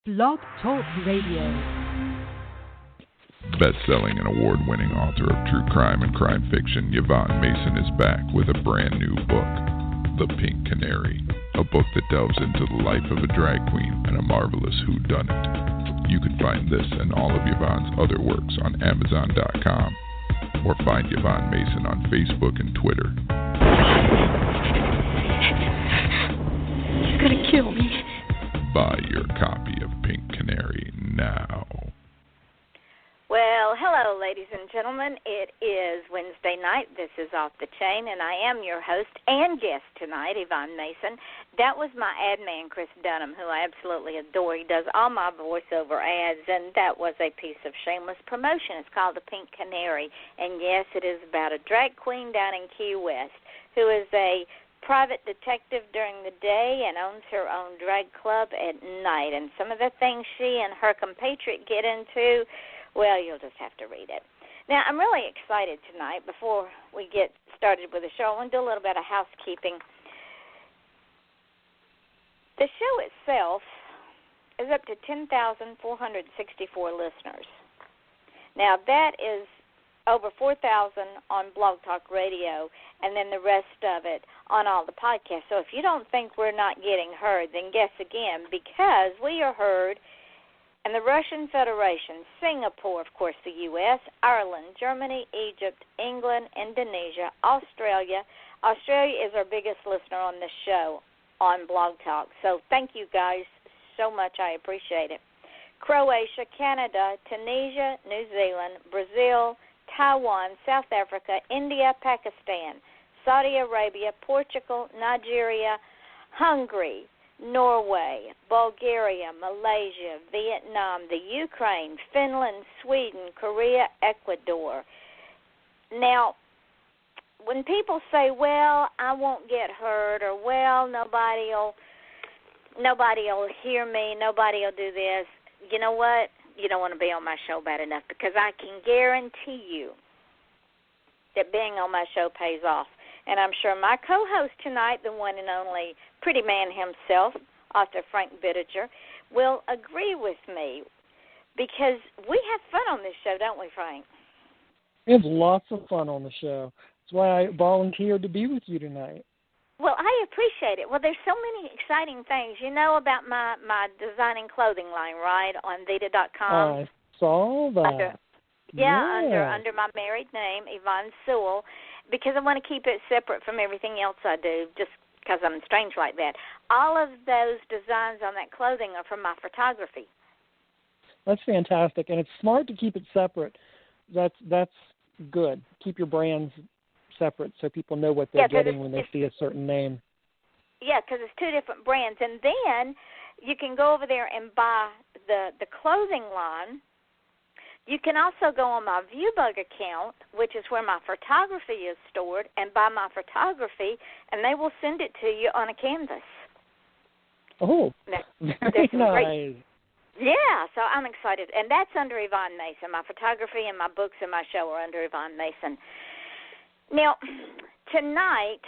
Blog Talk Radio. Best-selling and award-winning author of true crime and crime fiction, Yvonne Mason is back with a brand new book, The Pink Canary, a book that delves into the life of a drag queen and a marvelous whodunit. You can find this and all of Yvonne's other works on Amazon.com or find Yvonne Mason on Facebook and Twitter. You're gonna kill me. Buy your copy of Pink Canary now. Well, hello, ladies and gentlemen. It is Wednesday night. This is Off the Chain, and I am your host and guest tonight, Yvonne Mason. That was my ad man, Chris Dunham, who I absolutely adore. He does all my voiceover ads, and that was a piece of shameless promotion. It's called The Pink Canary, and yes, it is about a drag queen down in Key West who is a private detective during the day and owns her own drag club at night. And some of the things she and her compatriot get into, well, you'll just have to read it. Now, I'm really excited tonight. Before we get started with the show, I want to do a little bit of housekeeping. The show itself is up to 10,464 listeners. Now, that is over 4,000 on Blog Talk Radio, and then the rest of it on all the podcasts. So if you don't think we're not getting heard, then guess again, because we are heard in the Russian Federation, Singapore, of course, the U.S., Ireland, Germany, Egypt, England, Indonesia, Australia. Australia is our biggest listener on this show on Blog Talk. So thank you guys so much. I appreciate it. Croatia, Canada, Tunisia, New Zealand, Brazil, Taiwan, South Africa, India, Pakistan, Saudi Arabia, Portugal, Nigeria, Hungary, Norway, Bulgaria, Malaysia, Vietnam, the Ukraine, Finland, Sweden, Korea, Ecuador. Now, when people say, well, I won't get heard, or, well, nobody will hear me, nobody will do this, you know what? You don't want to be on my show bad enough, because I can guarantee you that being on my show pays off. And I'm sure my co-host tonight, the one and only pretty man himself, author Frank Bittiger, will agree with me, because we have fun on this show, don't we, Frank? We have lots of fun on the show. That's why I volunteered to be with you tonight. Well, I appreciate it. Well, there's so many exciting things. You know about my designing clothing line, right, on Vita.com? I saw that. Under my married name, Yvonne Sewell, because I want to keep it separate from everything else I do, just because I'm strange like that. All of those designs on that clothing are from my photography. That's fantastic, and it's smart to keep it separate. That's good. Keep your brands separate so people know what they're getting when they see a certain name. Yeah, because it's two different brands. And then you can go over there and buy the clothing line. You can also go on my Viewbug account, which is where my photography is stored, and buy my photography, and they will send it to you on a canvas. Oh, very nice. Yeah, so I'm excited. And that's under Yvonne Mason. My photography and my books and my show are under Yvonne Mason. Now, tonight,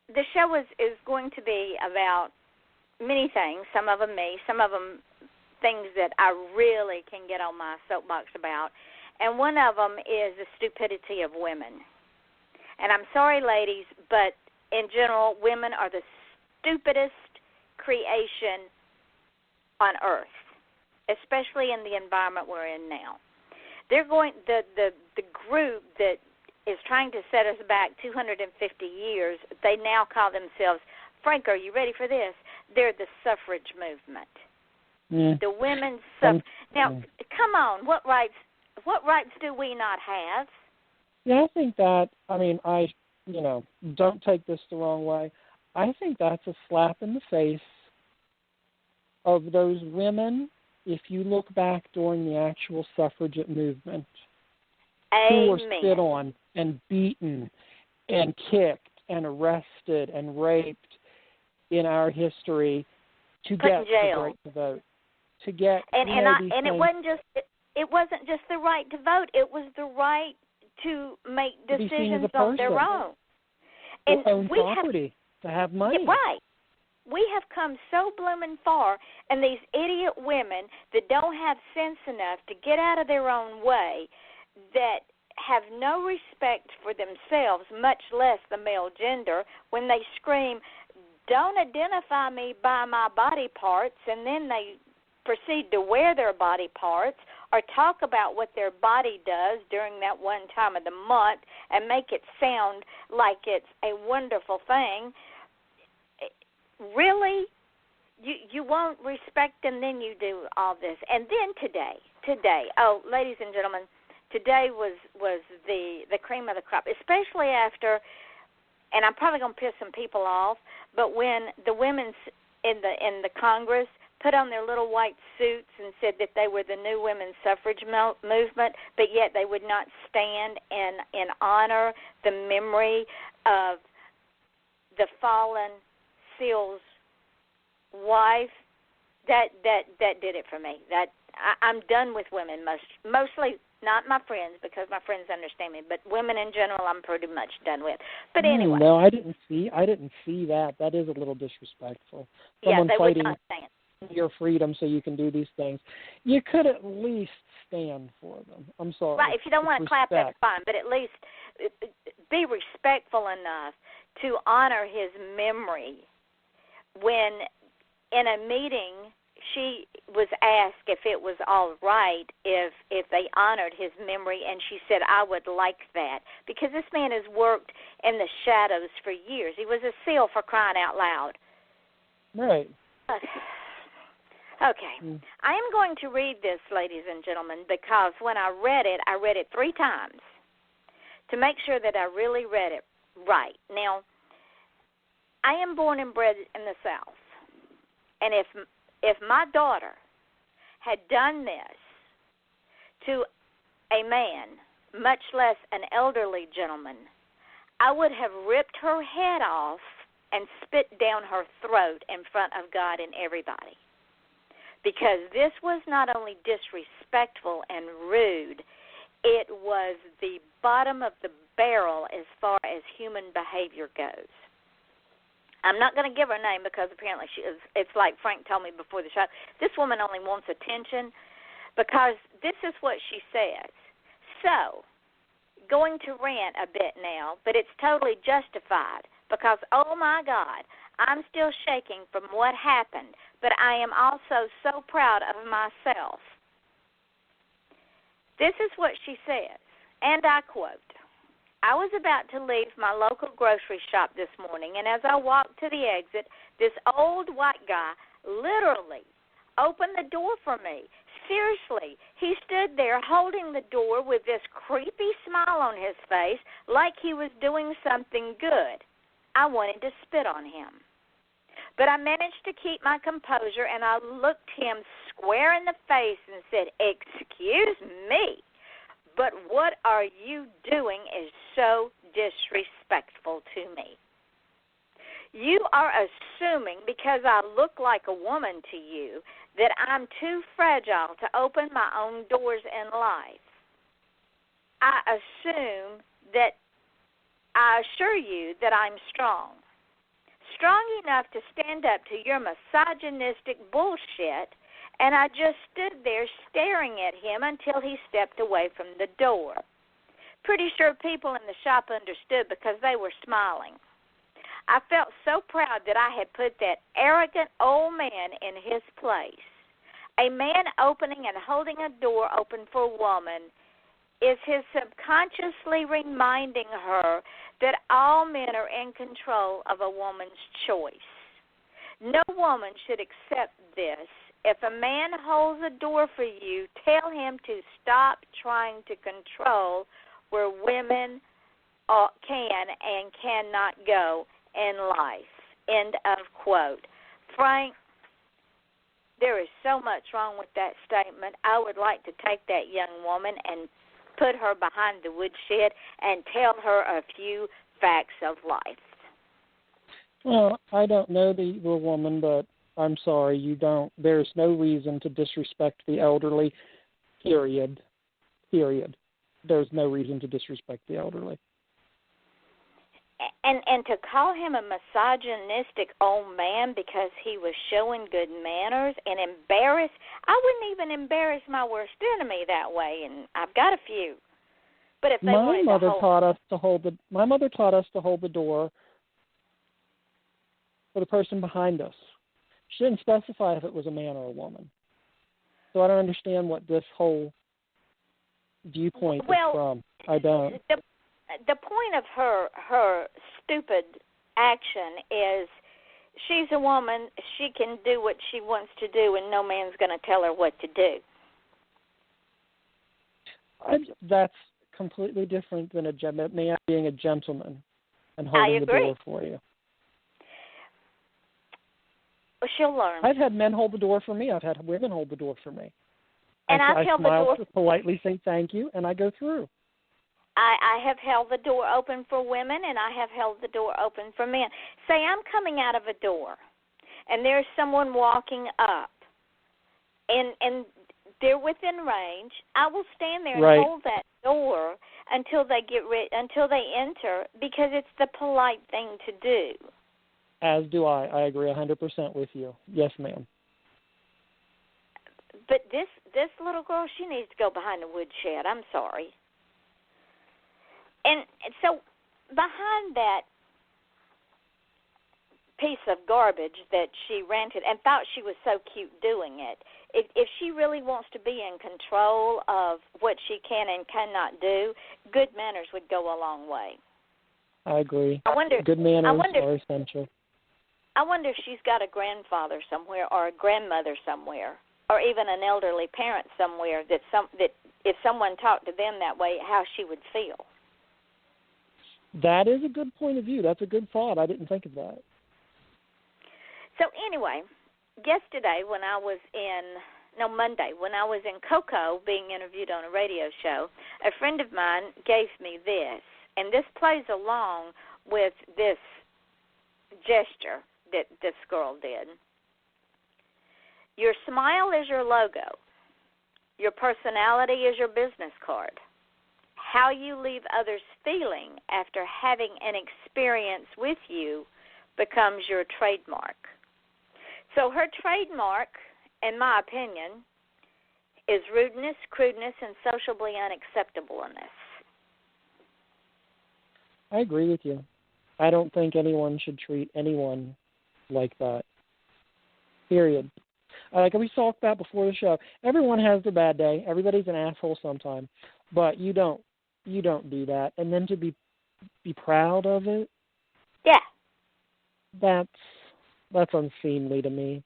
the show is going to be about many things, some of them me, some of them things that I really can get on my soapbox about, and one of them is the stupidity of women. And I'm sorry, ladies, but in general, women are the stupidest creation on earth, especially in the environment we're in now. They're going the group that is trying to set us back 250 years, they now call themselves, Frank, are you ready for this? They're the suffrage movement. The women's suffrage. Now, come on, what rights do we not have? Yeah, I think that, don't take this the wrong way. I think that's a slap in the face of those women, if you look back during the actual suffragette movement, who were spit on and beaten and kicked and arrested and raped in our history to get the right to vote. To get and it wasn't just the right to vote, it was the right to make decisions on their own. And own property, to have money. Right. We have come so blooming far, and these idiot women that don't have sense enough to get out of their own way, that have no respect for themselves, much less the male gender, when they scream, "Don't identify me by my body parts," and then they proceed to wear their body parts or talk about what their body does during that one time of the month and make it sound like it's a wonderful thing. Really? You won't respect, and then you do all this. And then today, ladies and gentlemen, today was the cream of the crop, especially after, and I'm probably going to piss some people off, but when the women in the Congress put on their little white suits and said that they were the new women's suffrage movement, but yet they would not stand and honor the memory of the fallen SEAL's wife, that did it for me. I'm done with women, mostly not my friends, because my friends understand me, but women in general I'm pretty much done with. But anyway. No, I didn't see that. That is a little disrespectful. Someone they fighting would not stand. Your freedom so you can do these things. You could at least stand for them. I'm sorry. Right, if you don't want to clap, respect. that's fine, but at least be respectful enough to honor his memory. When in a meeting she was asked if it was all right if they honored his memory, and she said, "I would like that," because this man has worked in the shadows for years. He was a SEAL, for crying out loud. Right. Okay. I am going to read this, ladies and gentlemen, because when I read it 3 times to make sure that I really read it right. Now, I am born and bred in the South, and if my daughter had done this to a man, much less an elderly gentleman, I would have ripped her head off and spit down her throat in front of God and everybody. Because this was not only disrespectful and rude, it was the bottom of the barrel as far as human behavior goes. I'm not going to give her name because apparently it's like Frank told me before the show, this woman only wants attention, because this is what she says. So, going to rant a bit now, but it's totally justified because, oh my God, I'm still shaking from what happened, but I am also so proud of myself. This is what she says, and I quote, "I was about to leave my local grocery shop this morning, and as I walked to the exit, this old white guy literally opened the door for me. Seriously, he stood there holding the door with this creepy smile on his face like he was doing something good. I wanted to spit on him. But I managed to keep my composure, and I looked him square in the face and said, 'Excuse me, but what are you doing is so disrespectful to me. You are assuming because I look like a woman to you that I'm too fragile to open my own doors in life. I assure you that I'm strong enough to stand up to your misogynistic bullshit, and I just stood there staring at him until he stepped away from the door. Pretty sure people in the shop understood because they were smiling. I felt so proud that I had put that arrogant old man in his place. A man opening and holding a door open for a woman is his subconsciously reminding her that all men are in control of a woman's choice. No woman should accept this. If a man holds a door for you, tell him to stop trying to control where women can and cannot go in life." End of quote. Frank, there is so much wrong with that statement. I would like to take that young woman and put her behind the woodshed and tell her a few facts of life. Well, I don't know the woman, but I'm sorry, you don't. There's no reason to disrespect the elderly, period. There's no reason to disrespect the elderly. And to call him a misogynistic old man because he was showing good manners and I wouldn't even embarrass my worst enemy that way, and I've got a few. But if they my mother taught us to hold the door for the person behind us. She didn't specify if it was a man or a woman. So I don't understand what this whole viewpoint is from. I don't. The point of her stupid action is she's a woman. She can do what she wants to do, and no man's going to tell her what to do. That's completely different than a man being a gentleman and holding the door for you. Well, she'll learn. I've had men hold the door for me. I've had women hold the door for me. And I held the door. To politely say thank you, and I go through. I have held the door open for women, and I have held the door open for men. Say I'm coming out of a door, and there's someone walking up, and they're within range. I will stand there and hold that door until they until they enter, because it's the polite thing to do. As do I. I agree 100% with you. Yes, ma'am. But this little girl, she needs to go behind the woodshed. I'm sorry. And so behind that piece of garbage that she rented and thought she was so cute doing it, if she really wants to be in control of what she can and cannot do, good manners would go a long way. I agree. Good manners are essential. I wonder if she's got a grandfather somewhere or a grandmother somewhere or even an elderly parent somewhere that if someone talked to them that way, how she would feel. That is a good point of view. That's a good thought. I didn't think of that. So anyway, Monday, when I was in Cocoa being interviewed on a radio show, a friend of mine gave me this, and this plays along with this gesture that this girl did. Your smile is your logo. Your personality is your business card. How you leave others feeling after having an experience with you becomes your trademark. So her trademark, in my opinion, is rudeness, crudeness, and sociably unacceptableness. I agree with you. I don't think anyone should treat anyone like that. Period. Like we talked about before the show, everyone has their bad day. Everybody's an asshole sometime, but you don't do that. And then to be proud of it, that's unseemly to me.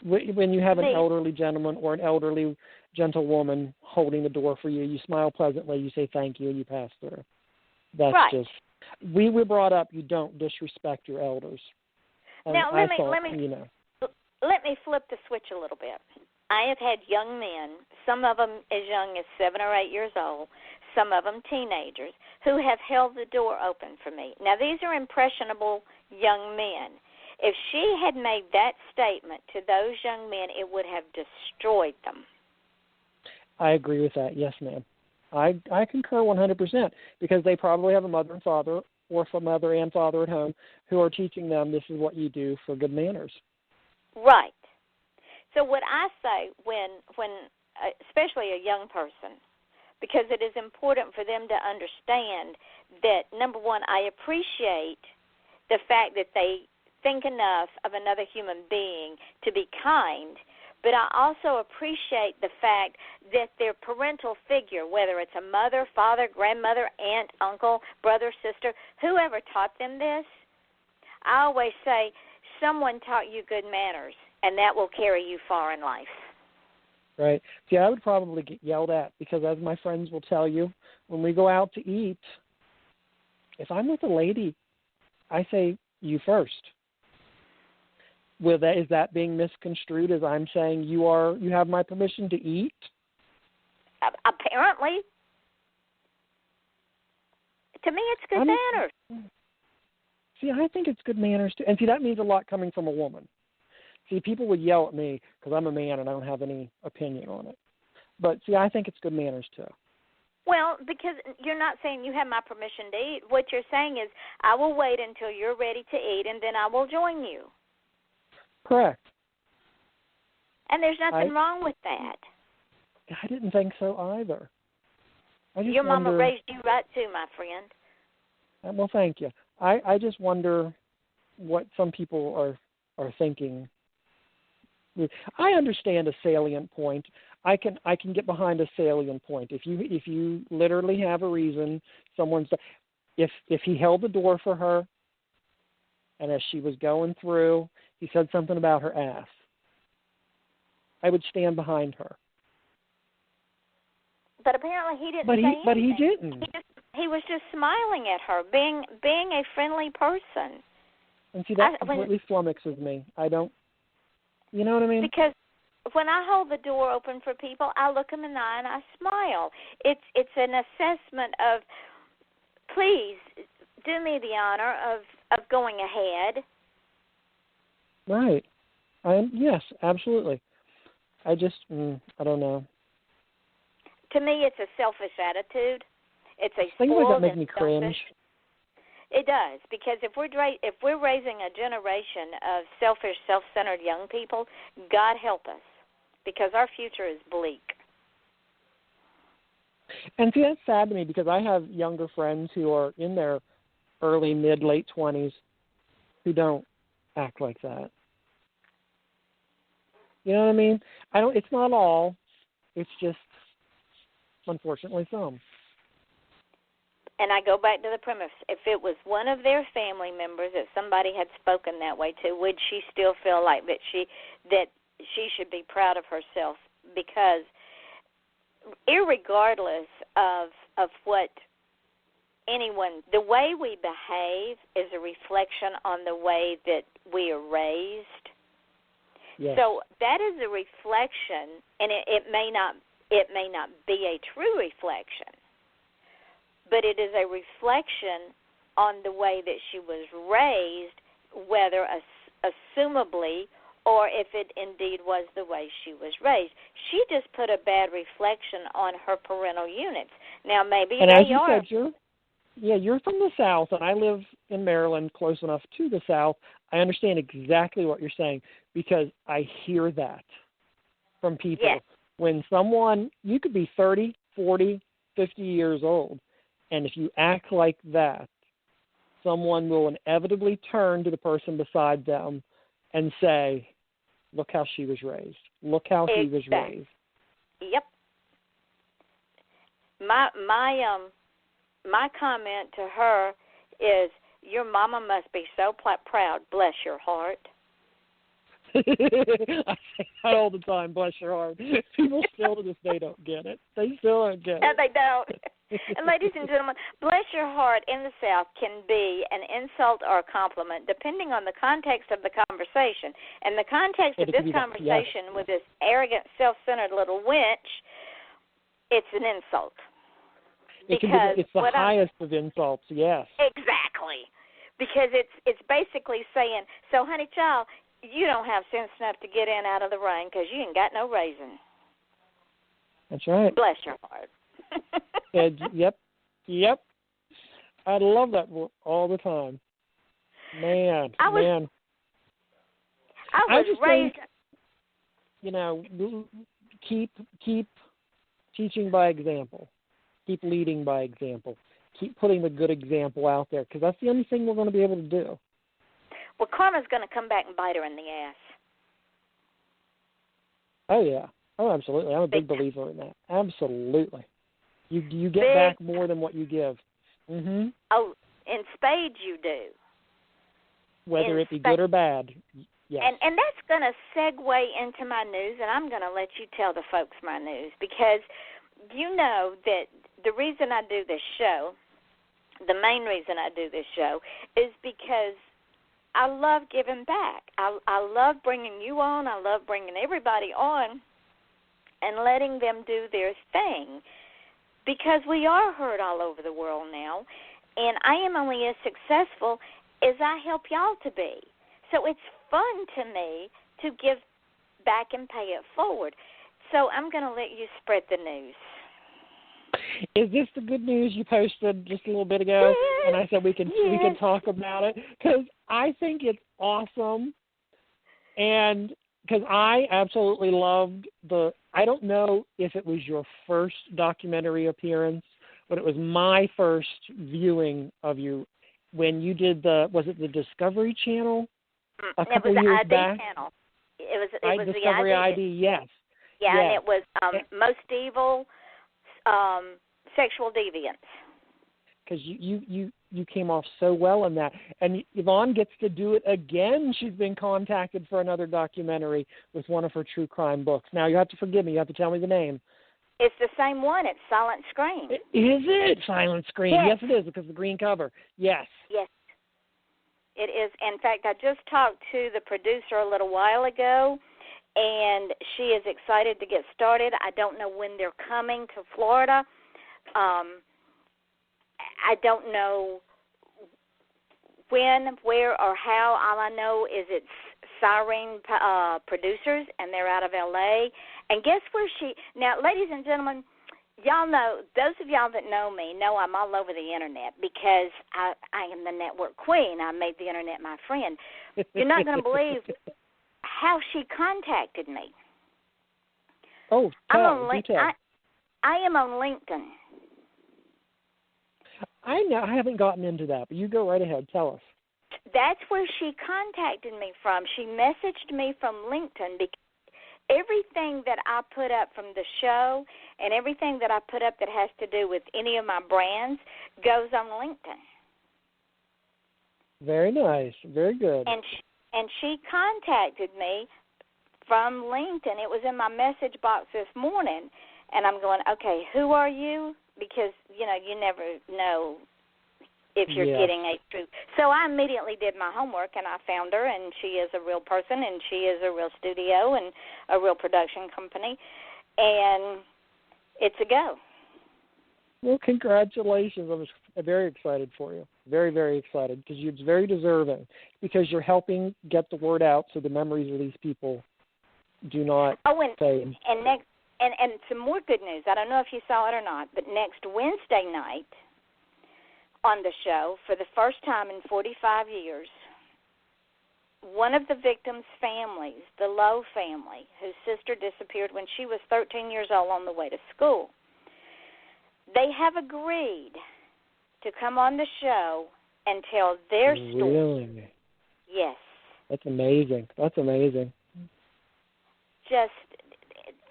When you have an elderly gentleman or an elderly gentlewoman holding the door for you, you smile pleasantly, you say thank you, and you pass through. That's just, we were brought up, you don't disrespect your elders. And now let me flip the switch a little bit. I have had young men, some of them as young as 7 or 8 years old, some of them teenagers, who have held the door open for me. Now, these are impressionable young men. If she had made that statement to those young men, it would have destroyed them. I agree with that. Yes, ma'am. I concur 100% because they probably have a mother and father or a mother and father at home who are teaching them this is what you do for good manners. Right. So what I say when especially a young person, because it is important for them to understand that, number one, I appreciate the fact that they think enough of another human being to be kind, but I also appreciate the fact that their parental figure, whether it's a mother, father, grandmother, aunt, uncle, brother, sister, whoever taught them this, I always say someone taught you good manners, and that will carry you far in life. Right. See, I would probably get yelled at because, as my friends will tell you, when we go out to eat, if I'm with a lady, I say you first. Is that being misconstrued as I'm saying you have my permission to eat? Apparently. To me, it's good manners. See, I think it's good manners too. And see, that means a lot coming from a woman. See, people would yell at me because I'm a man and I don't have any opinion on it. But see, I think it's good manners too. Well, because you're not saying you have my permission to eat. What you're saying is I will wait until you're ready to eat, and then I will join you. Correct. And there's nothing wrong with that. I didn't think so either. Your mama raised you right too, my friend. Well, thank you. I just wonder what some people are thinking. I understand a salient point. I can get behind a salient point. If you literally have a reason, if he held the door for her, and as she was going through, he said something about her ass, I would stand behind her. But apparently he didn't. But he didn't. He was just smiling at her, being a friendly person. And see, that completely flummoxes me. I don't. You know what I mean? Because when I hold the door open for people, I look them in the eye and I smile. It's an assessment of, please do me the honor of going ahead. Right. Yes, absolutely. I just, I don't know. To me, it's a selfish attitude. It's a things spoiled like that make and me selfish. cringe. It does, because if we're raising a generation of selfish, self-centered young people, God help us, because our future is bleak. And see, that's sad to me, because I have younger friends who are in their early, mid, late 20s who don't act like that. You know what I mean? It's not all. It's just, unfortunately, some. And I go back to the premise. If it was one of their family members that somebody had spoken that way to, would she still feel like that she should be proud of herself? Because irregardless of what anyone, the way we behave is a reflection on the way that we are raised. Yes. So that is a reflection, and it may not be a true reflection, but it is a reflection on the way that she was raised, whether assumably or if it indeed was the way she was raised. She just put a bad reflection on her parental units. Now, maybe and they as you are. said, you're from the South, and I live in Maryland, close enough to the South. I understand exactly what you're saying, because I hear that from people. Yes. When someone, you could be 30, 40, 50 years old, and if you act like that, someone will inevitably turn to the person beside them and say, look how she was raised. Look how he was raised. Yep. My comment to her is, your mama must be so proud. Bless your heart. I say that all the time, bless your heart. People still to this day don't get it. They still don't get it. No, they don't. And ladies and gentlemen, bless your heart in the South can be an insult or a compliment depending on the context of the conversation. And the context of this conversation with this arrogant, self-centered little wench, it's an insult. It's the highest of insults, yes. Exactly. Because it's basically saying, so, honey child, you don't have sense enough to get in out of the rain because you ain't got no raisin. That's right. Bless your heart. Yep. I love that all the time. Man. I was raised. Think, keep teaching by example. Keep leading by example. Keep putting the good example out there, because that's the only thing we're going to be able to do. Well, karma's going to come back and bite her in the ass. Oh, yeah. Oh, absolutely. I'm a big believer in that. Absolutely. You get back more than what you give. Mm-hmm. Oh, in spades you do. Whether it be good or bad. Yes. And that's going to segue into my news, and I'm going to let you tell the folks my news, because you know that the reason I do this show, the main reason I do this show, is because I love giving back. I love bringing you on. I love bringing everybody on and letting them do their thing, because we are heard all over the world now, and I am only as successful as I help y'all to be. So it's fun to me to give back and pay it forward. So I'm going to let you spread the news. Is this the good news you posted just a little bit ago? And I said we can talk about it because I think it's awesome, and because I absolutely loved I don't know if it was your first documentary appearance, but it was my first viewing of you when you did was it the Discovery Channel a couple years back? Channel. It was Discovery the ID, yes. Yeah, yes. And it was Most Evil Sexual Deviance. Because you came off so well in that. And Yvonne gets to do it again. She's been contacted for another documentary with one of her true crime books. Now, you have to forgive me. You have to tell me the name. It's the same one. It's Silent Scream. Is it Silent Scream? Yes. Yes, it is, because of the green cover. Yes. Yes. It is. In fact, I just talked to the producer a little while ago, and she is excited to get started. I don't know when they're coming to Florida. I don't know when, where, or how. All I know is it's Cyrene Producers, and they're out of L.A. And guess where now, ladies and gentlemen, y'all know, those of y'all that know me know I'm all over the Internet because I am the network queen. I made the Internet my friend. You're not going to believe how she contacted me. Oh, I am on LinkedIn. I know. I haven't gotten into that, but you go right ahead. Tell us. That's where she contacted me from. She messaged me from LinkedIn because everything that I put up from the show and everything that I put up that has to do with any of my brands goes on LinkedIn. Very nice. Very good. And she contacted me from LinkedIn. It was in my message box this morning, and I'm going, okay, who are you? Because, you never know if you're getting a true. So I immediately did my homework, and I found her, and she is a real person, and she is a real studio and a real production company, and it's a go. Well, congratulations. I'm very excited for you. Very, very excited because it's very deserving because you're helping get the word out so the memories of these people do not fade. And some more good news. I don't know if you saw it or not, but next Wednesday night on the show, for the first time in 45 years, one of the victims' families, the Lowe family, whose sister disappeared when she was 13 years old on the way to school, they have agreed to come on the show and tell their story. Really? Yes. That's amazing. That's amazing. Just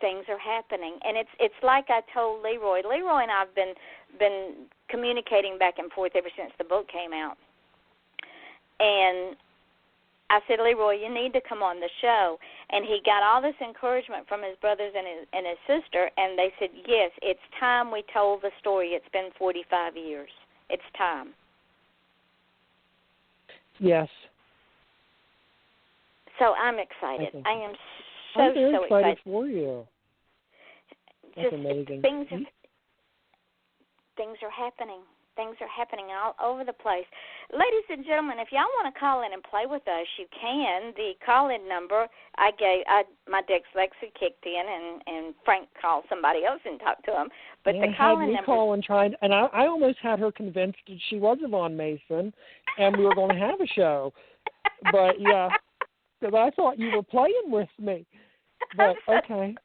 things are happening, and it's like I told Leroy. Leroy and I've been communicating back and forth ever since the book came out, and I said, Leroy, you need to come on the show. And he got all this encouragement from his brothers and his sister, and they said, yes, it's time we told the story. It's been 45 years. It's time. Yes. So I'm excited. I am I'm very so excited for you. That's just amazing. Things are happening. Things are happening all over the place. Ladies and gentlemen, if y'all want to call in and play with us, you can. The call-in number my dyslexia kicked in, and Frank called somebody else and talked to him. But the call-in number. Call and tried, and I almost had her convinced that she was Yvonne Mason, and we were going to have a show. But yeah, because I thought you were playing with me. But okay.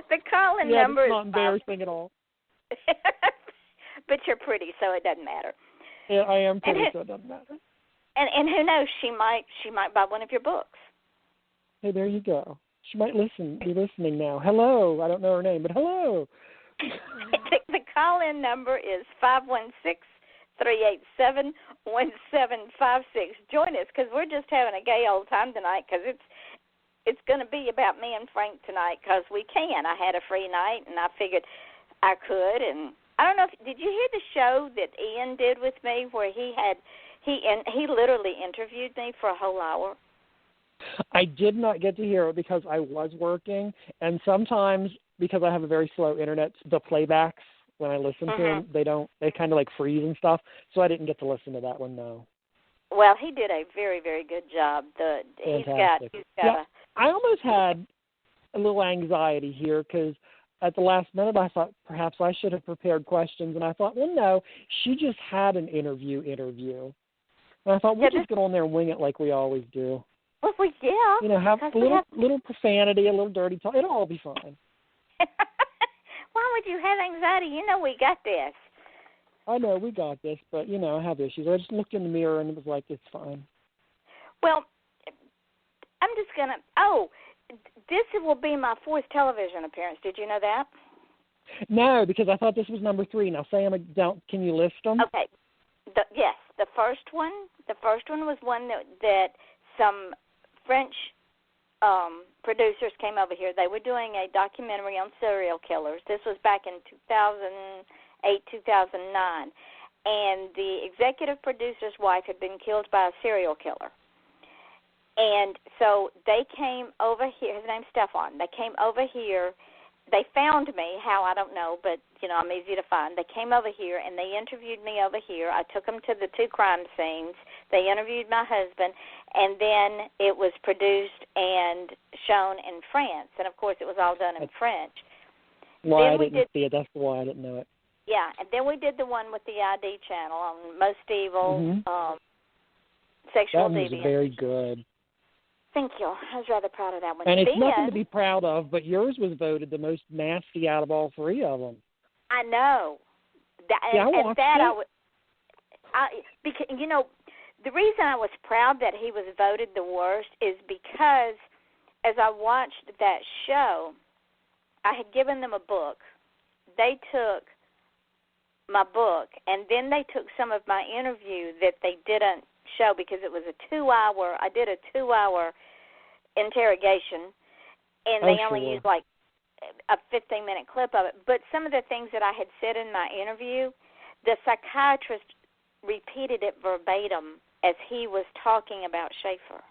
The call-in number is not embarrassing at all. But you're pretty, so it doesn't matter. Yeah, I am pretty, so it doesn't matter. And who knows? She might buy one of your books. Hey, there you go. She might be listening now. Hello. I don't know her name, but hello. The call-in number is 516-387-1756. Join us because we're just having a gay old time tonight because it's going to be about me and Frank tonight because we can. I had a free night, and I figured I could, and I don't know did you hear the show that Ian did with me where he literally interviewed me for a whole hour? I did not get to hear it because I was working, and sometimes because I have a very slow internet, the playbacks when I listen to them, they kind of like freeze and stuff, so I didn't get to listen to that one, no. Well, he did a very, very good job. He's got I almost had a little anxiety here because at the last minute, I thought perhaps I should have prepared questions, and I thought, well, no, she just had an interview. And I thought, we'll just get on there and wing it like we always do. Well, yeah. You know, have a little profanity, a little dirty talk. It'll all be fine. Why would you have anxiety? You know we got this. I know we got this, but, you know, I have issues. I just looked in the mirror and it was like, it's fine. Well, I'm just going to, this will be my 4th television appearance. Did you know that? No, because I thought this was number 3. Now, can you list them? Okay. Yes, the first one was one that some French producers came over here. They were doing a documentary on serial killers. This was back in 2008, 2009. And the executive producer's wife had been killed by a serial killer. And so they came over here. His name's Stefan. They came over here. They found me, how, I don't know, but, you know, I'm easy to find. They came over here, and they interviewed me over here. I took them to the 2 crime scenes. They interviewed my husband, and then it was produced and shown in France. And, of course, it was all done in French. Why I didn't see it. That's why I didn't know it. Yeah, and then we did the one with the ID channel on Most Evil, Sexual Deviance. That was very good. Thank you. I was rather proud of that one. And it's nothing to be proud of, but yours was voted the most nasty out of all 3 of them. I know. I watched it. Because, you know, the reason I was proud that he was voted the worst is because as I watched that show, I had given them a book. They took my book, and then they took some of my interview that they didn't show because it was a 2-hour, I did a 2-hour interrogation, and they only used like a 15-minute clip of it. But some of the things that I had said in my interview, the psychiatrist repeated it verbatim as he was talking about Schaefer.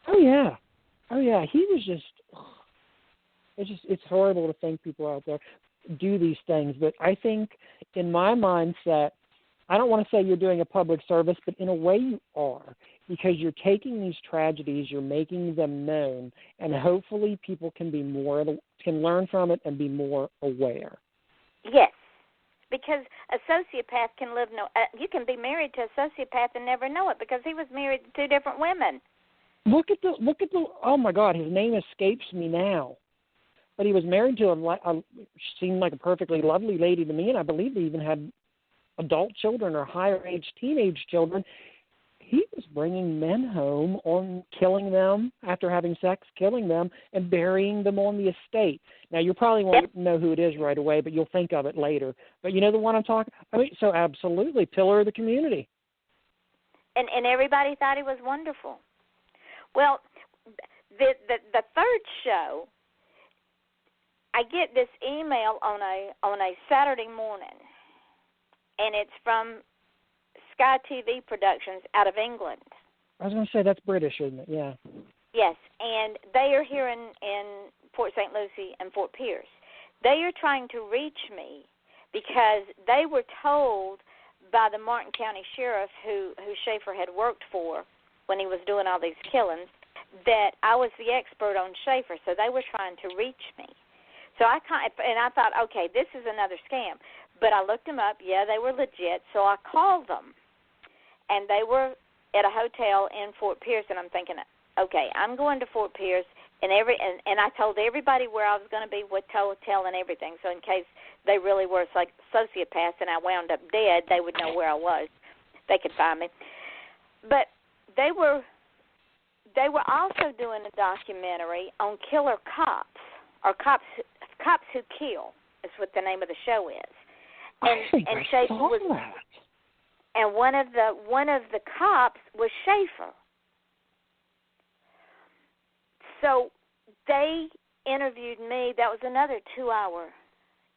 Oh, yeah. He was it's horrible to think people out there do these things. But I think in my mindset, I don't want to say you're doing a public service, but in a way you are, because you're taking these tragedies, you're making them known, and hopefully people can learn from it and be more aware. Yes, because a sociopath can live you can be married to a sociopath and never know it because he was married to 2 different women. Look at the oh my God, his name escapes me now. But he was married to seemed like a perfectly lovely lady to me, and I believe they even had adult children or higher-age teenage children. He was bringing men home on killing them after having sex, killing them, and burying them on the estate. Now, you probably won't know who it is right away, but you'll think of it later. But you know the one I'm talking about? I mean, so absolutely, pillar of the community. And everybody thought he was wonderful. Well, the 3rd show, I get this email on a Saturday morning, and it's from Sky TV Productions out of England. I was going to say that's British, isn't it? Yeah. Yes, and they are here in Port St. Lucie and Fort Pierce. They are trying to reach me because they were told by the Martin County Sheriff who Schaefer had worked for when he was doing all these killings that I was the expert on Schaefer, so they were trying to reach me. So I thought, okay, this is another scam. But I looked them up. Yeah, they were legit. So I called them, and they were at a hotel in Fort Pierce. And I'm thinking, okay, I'm going to Fort Pierce, and I told everybody where I was going to be, what hotel, and everything. So in case they really were like sociopaths and I wound up dead, they would know where I was. They could find me. But they were also doing a documentary on killer cops, or cops who kill is what the name of the show is. And Schaefer was, and one of the cops was Schaefer. So they interviewed me. That was another 2-hour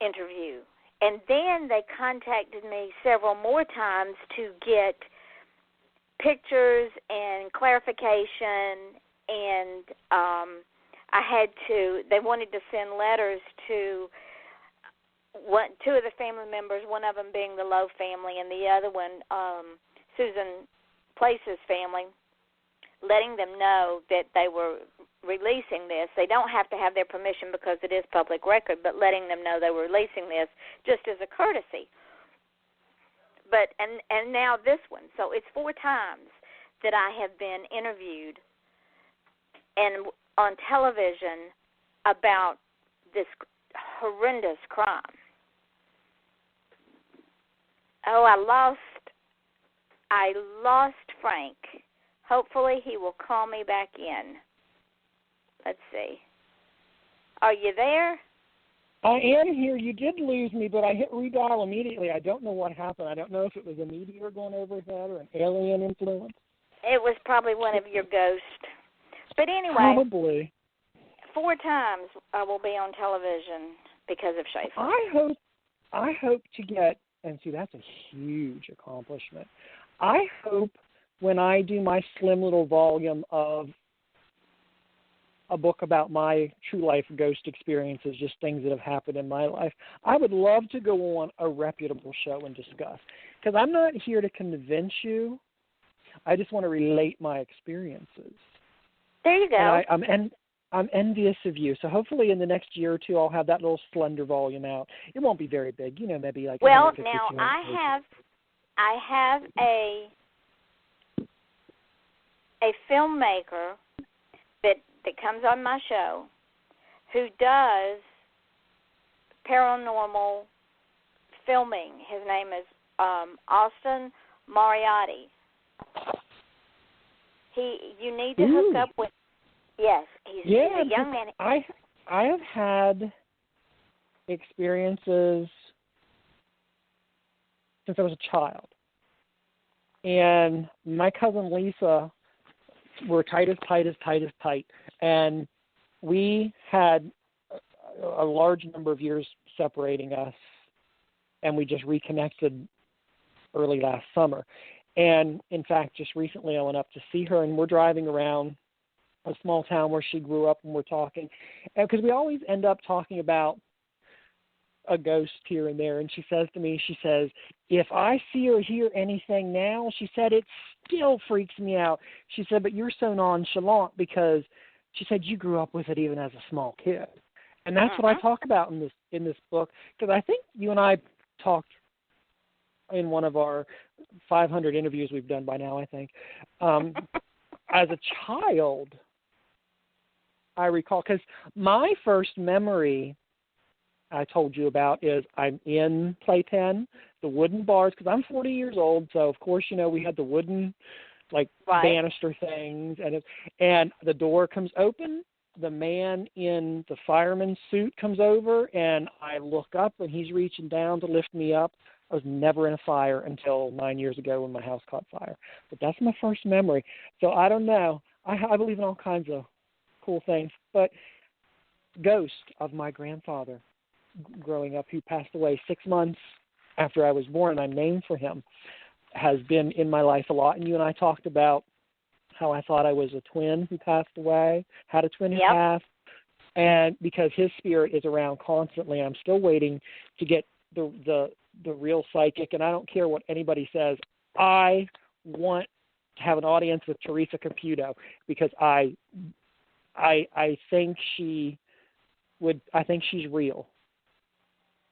interview. And then they contacted me several more times to get pictures and clarification, and they wanted to send letters to 2 of the family members, one of them being the Lowe family, and the other one, Susan Place's family, letting them know that they were releasing this. They don't have to have their permission because it is public record, but letting them know they were releasing this just as a courtesy. But and now this one. So it's 4 times that I have been interviewed and on television about this horrendous crime. Oh, I lost Frank. Hopefully he will call me back in. Let's see. Are you there? I am here. You did lose me, but I hit redial immediately. I don't know what happened. I don't know if it was a meteor going overhead or an alien influence. It was probably one of your ghosts. But anyway, probably 4 times I will be on television because of Schaefer. I hope to get, and see, that's a huge accomplishment. I hope when I do my slim little volume of a book about my true life ghost experiences, just things that have happened in my life, I would love to go on a reputable show and discuss. Because I'm not here to convince you. I just want to relate my experiences. There you go. And I'm envious of you. So hopefully in the next year or two, I'll have that little slender volume out. It won't be very big, maybe like. Well, now I have a filmmaker that comes on my show who does paranormal filming. His name is Austin Mariotti. You need to hook up with. Yes, he's a young man. I have had experiences since I was a child, and my cousin Lisa were tight, and we had a large number of years separating us, and we just reconnected early last summer. And, in fact, just recently I went up to see her, and we're driving around a small town where she grew up, and we're talking. And because we always end up talking about a ghost here and there, and she says to me, if I see or hear anything now, she said, it still freaks me out. She said, but you're so nonchalant because she said you grew up with it even as a small kid. And that's what I talk about in this book, because I think you and I talked in one of our 500 interviews we've done by now, I think. As a child, I recall, because my first memory I told you about is I'm in Playpen, the wooden bars, because I'm 40 years old, so of course, we had the wooden, banister things, and the door comes open, the man in the fireman's suit comes over, and I look up, and he's reaching down to lift me up. I was never in a fire until 9 years ago when my house caught fire. But that's my first memory. So I don't know. I believe in all kinds of cool things. But ghost of my grandfather growing up, who passed away 6 months after I was born, and I'm named for him, has been in my life a lot. And you and I talked about how I thought I was a twin who passed away, had a twin who passed, and because his spirit is around constantly, I'm still waiting to get the real psychic, and I don't care what anybody says. I want to have an audience with Teresa Caputo because I think she's real,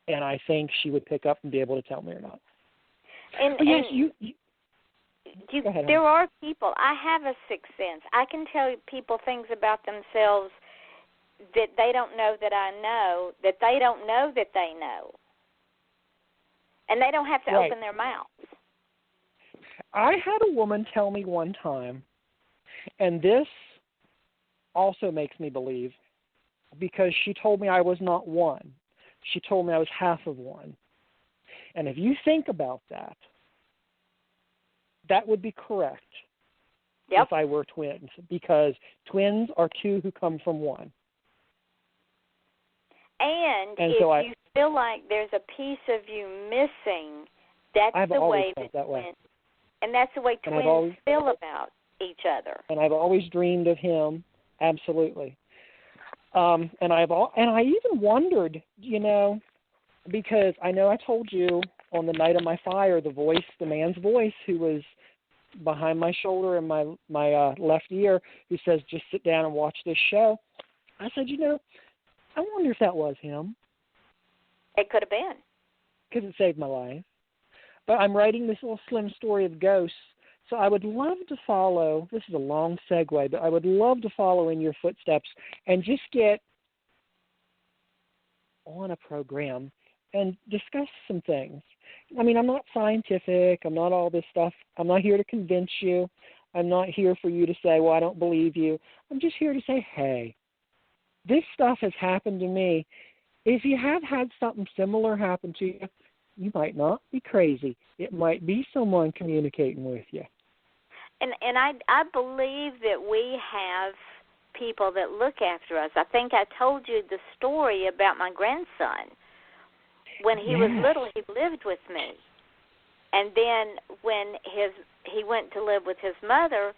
and I think she would pick up and be able to tell me or not. There are people. I have a sixth sense. I can tell people things about themselves that they don't know that I know, that they don't know that they know. And they don't have to open their mouths. I had a woman tell me one time, and this also makes me believe, because she told me I was not one. She told me I was half of one. And if you think about that, that would be correct if I were twins, because twins are two who come from one. And if you feel like there's a piece of you missing, that's the way that twins, and that's the way twins feel about each other. And I've always dreamed of him, absolutely. And I even wondered, because I know I told you on the night of my fire, the man's voice who was behind my shoulder and my left ear who says, "Just sit down and watch this show." I said, I wonder if that was him. It could have been. Because it saved my life. But I'm writing this little slim story of ghosts, so I would love to follow. This is a long segue, but I would love to follow in your footsteps and just get on a program and discuss some things. I mean, I'm not scientific. I'm not all this stuff. I'm not here to convince you. I'm not here for you to say, well, I don't believe you. I'm just here to say, hey, this stuff has happened to me. If you have had something similar happen to you, you might not be crazy. It might be someone communicating with you. And I believe that we have people that look after us. I think I told you the story about my grandson. When he was little, he lived with me. And then when he went to live with his mother,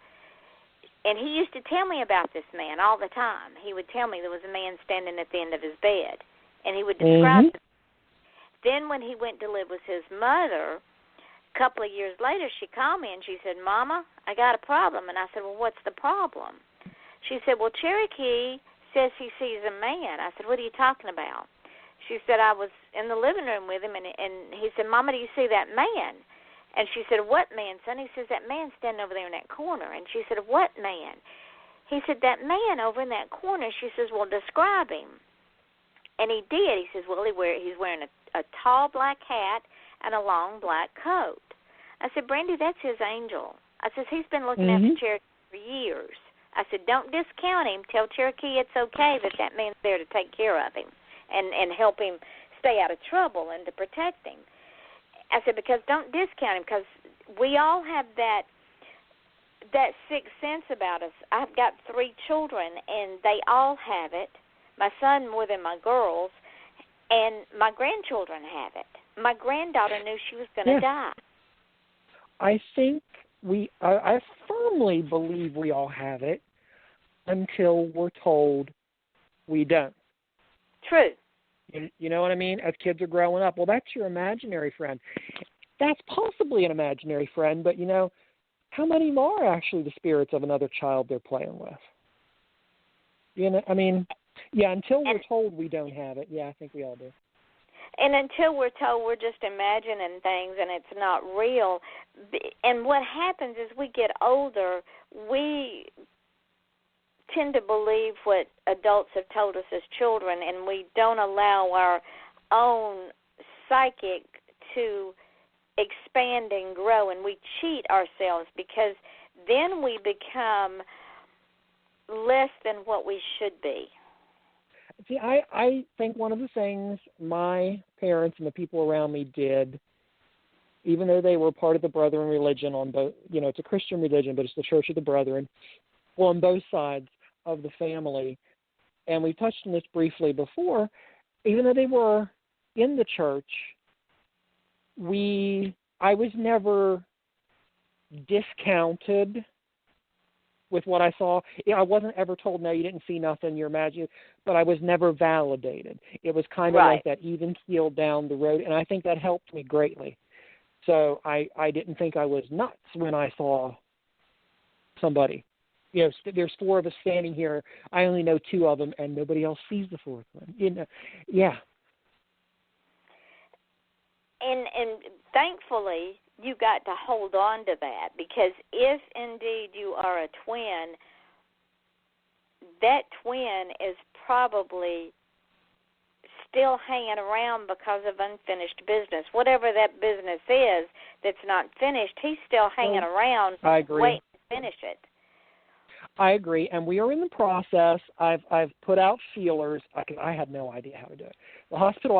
and he used to tell me about this man all the time. He would tell me there was a man standing at the end of his bed, and he would describe it. Then when he went to live with his mother, a couple of years later, she called me and she said, "Mama, I got a problem." And I said, "Well, what's the problem?" She said, "Well, Cherokee says he sees a man." I said, "What are you talking about?" She said, "I was in the living room with him, and he said, 'Mama, do you see that man?' And she said, 'What man, son?' He says, 'That man standing over there in that corner.' And she said, 'What man?' He said, 'That man over in that corner.' She says, 'Well, describe him.' And he did. He says, 'Well, he's wearing a tall black hat and a long black coat.' I said, 'Brandy, that's his angel.' I says, 'He's been looking after Cherokee for years.' I said, 'Don't discount him. Tell Cherokee it's okay that man's there to take care of him and help him stay out of trouble and to protect him.' I said, because don't discount him, because we all have that sixth sense about us. I've got 3 children, and they all have it. My son more than my girls, and my grandchildren have it. My granddaughter knew she was going to die. I think I firmly believe we all have it until we're told we don't. True. You know what I mean? As kids are growing up, well, that's your imaginary friend. That's possibly an imaginary friend, but, how many are actually the spirits of another child they're playing with? Until we're told we don't have it, I think we all do. And until we're told we're just imagining things and it's not real. And what happens is we get older, we tend to believe what adults have told us as children, and we don't allow our own psychic to expand and grow, and we cheat ourselves because then we become less than what we should be. See, I think one of the things my parents and the people around me did, even though they were part of the Brethren religion on both, it's a Christian religion, but it's the Church of the Brethren, on both sides of the family, and we touched on this briefly before, even though they were in the church, I was never discounted with what I saw. I wasn't ever told, no, you didn't see nothing, you're imagining, but I was never validated. It was kind of like that even keel down the road, and I think that helped me greatly. So I didn't think I was nuts when I saw somebody. There's 4 of us standing here. I only know 2 of them, and nobody else sees the 4th one. Yeah. And thankfully, you got to hold on to that, because if indeed you are a twin, that twin is probably still hanging around because of unfinished business. Whatever that business is that's not finished, he's still hanging around waiting to finish it. I agree, and we are in the process. I've put out feelers. I had no idea how to do it. The hospital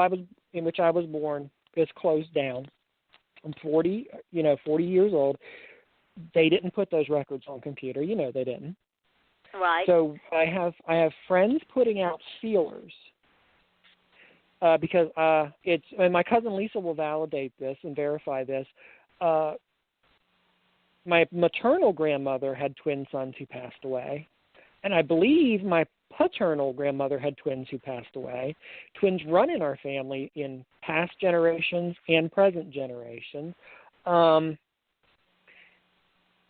in which I was born is closed down. I'm 40 years old. They didn't put those records on computer. They didn't. Right. So I have friends putting out feelers because and my cousin Lisa will validate this and verify this. My maternal grandmother had twin sons who passed away, and I believe my paternal grandmother had twins who passed away. Twins run in our family in past generations and present generations.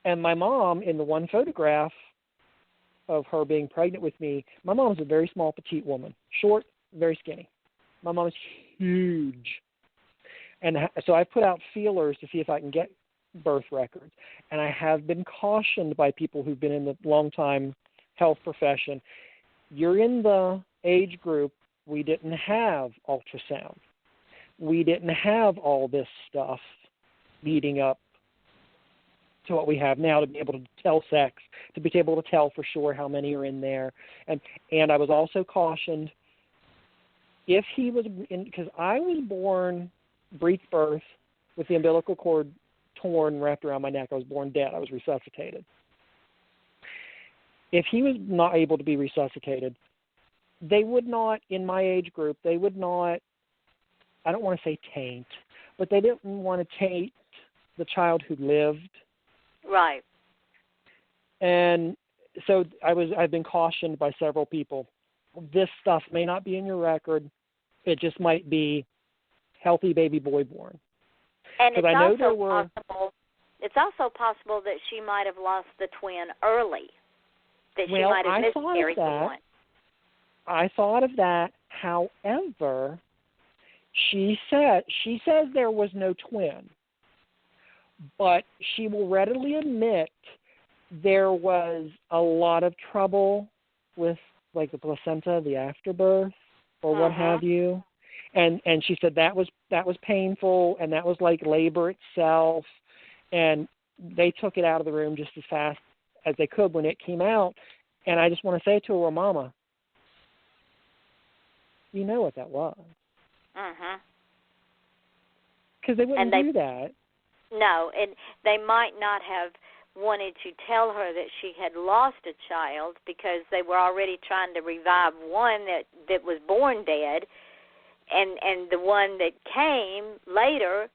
And my mom, in the one photograph of her being pregnant with me, my mom's a very small, petite woman, short, very skinny. My mom is huge. And so I put out feelers to see if I can get birth records. And I have been cautioned by people who've been in the long-time health profession, you're in the age group, we didn't have ultrasound. We didn't have all this stuff leading up to what we have now to be able to tell sex, to be able to tell for sure how many are in there. And I was also cautioned, if he was in, because I was born brief birth with the umbilical cord torn, wrapped around my neck. I was born dead. I was resuscitated. If he was not able to be resuscitated, they would not, in my age group, they would not, I don't want to say taint, but they didn't want to taint the child who lived. Right. And so I've been cautioned by several people, this stuff may not be in your record. It just might be healthy baby boy born. And it's also possible that she might have lost the twin early, that she might have miscarried the one. I thought of that. However, she says there was no twin, but she will readily admit there was a lot of trouble with, like, the placenta, the afterbirth, or what have you. And she said that was painful, and that was like labor itself, and they took it out of the room just as fast as they could when it came out. And I just want to say to her, well, Mama, you know what that was. Because they wouldn't do that. No, and they might not have wanted to tell her that she had lost a child because they were already trying to revive one that was born dead, and the one that came later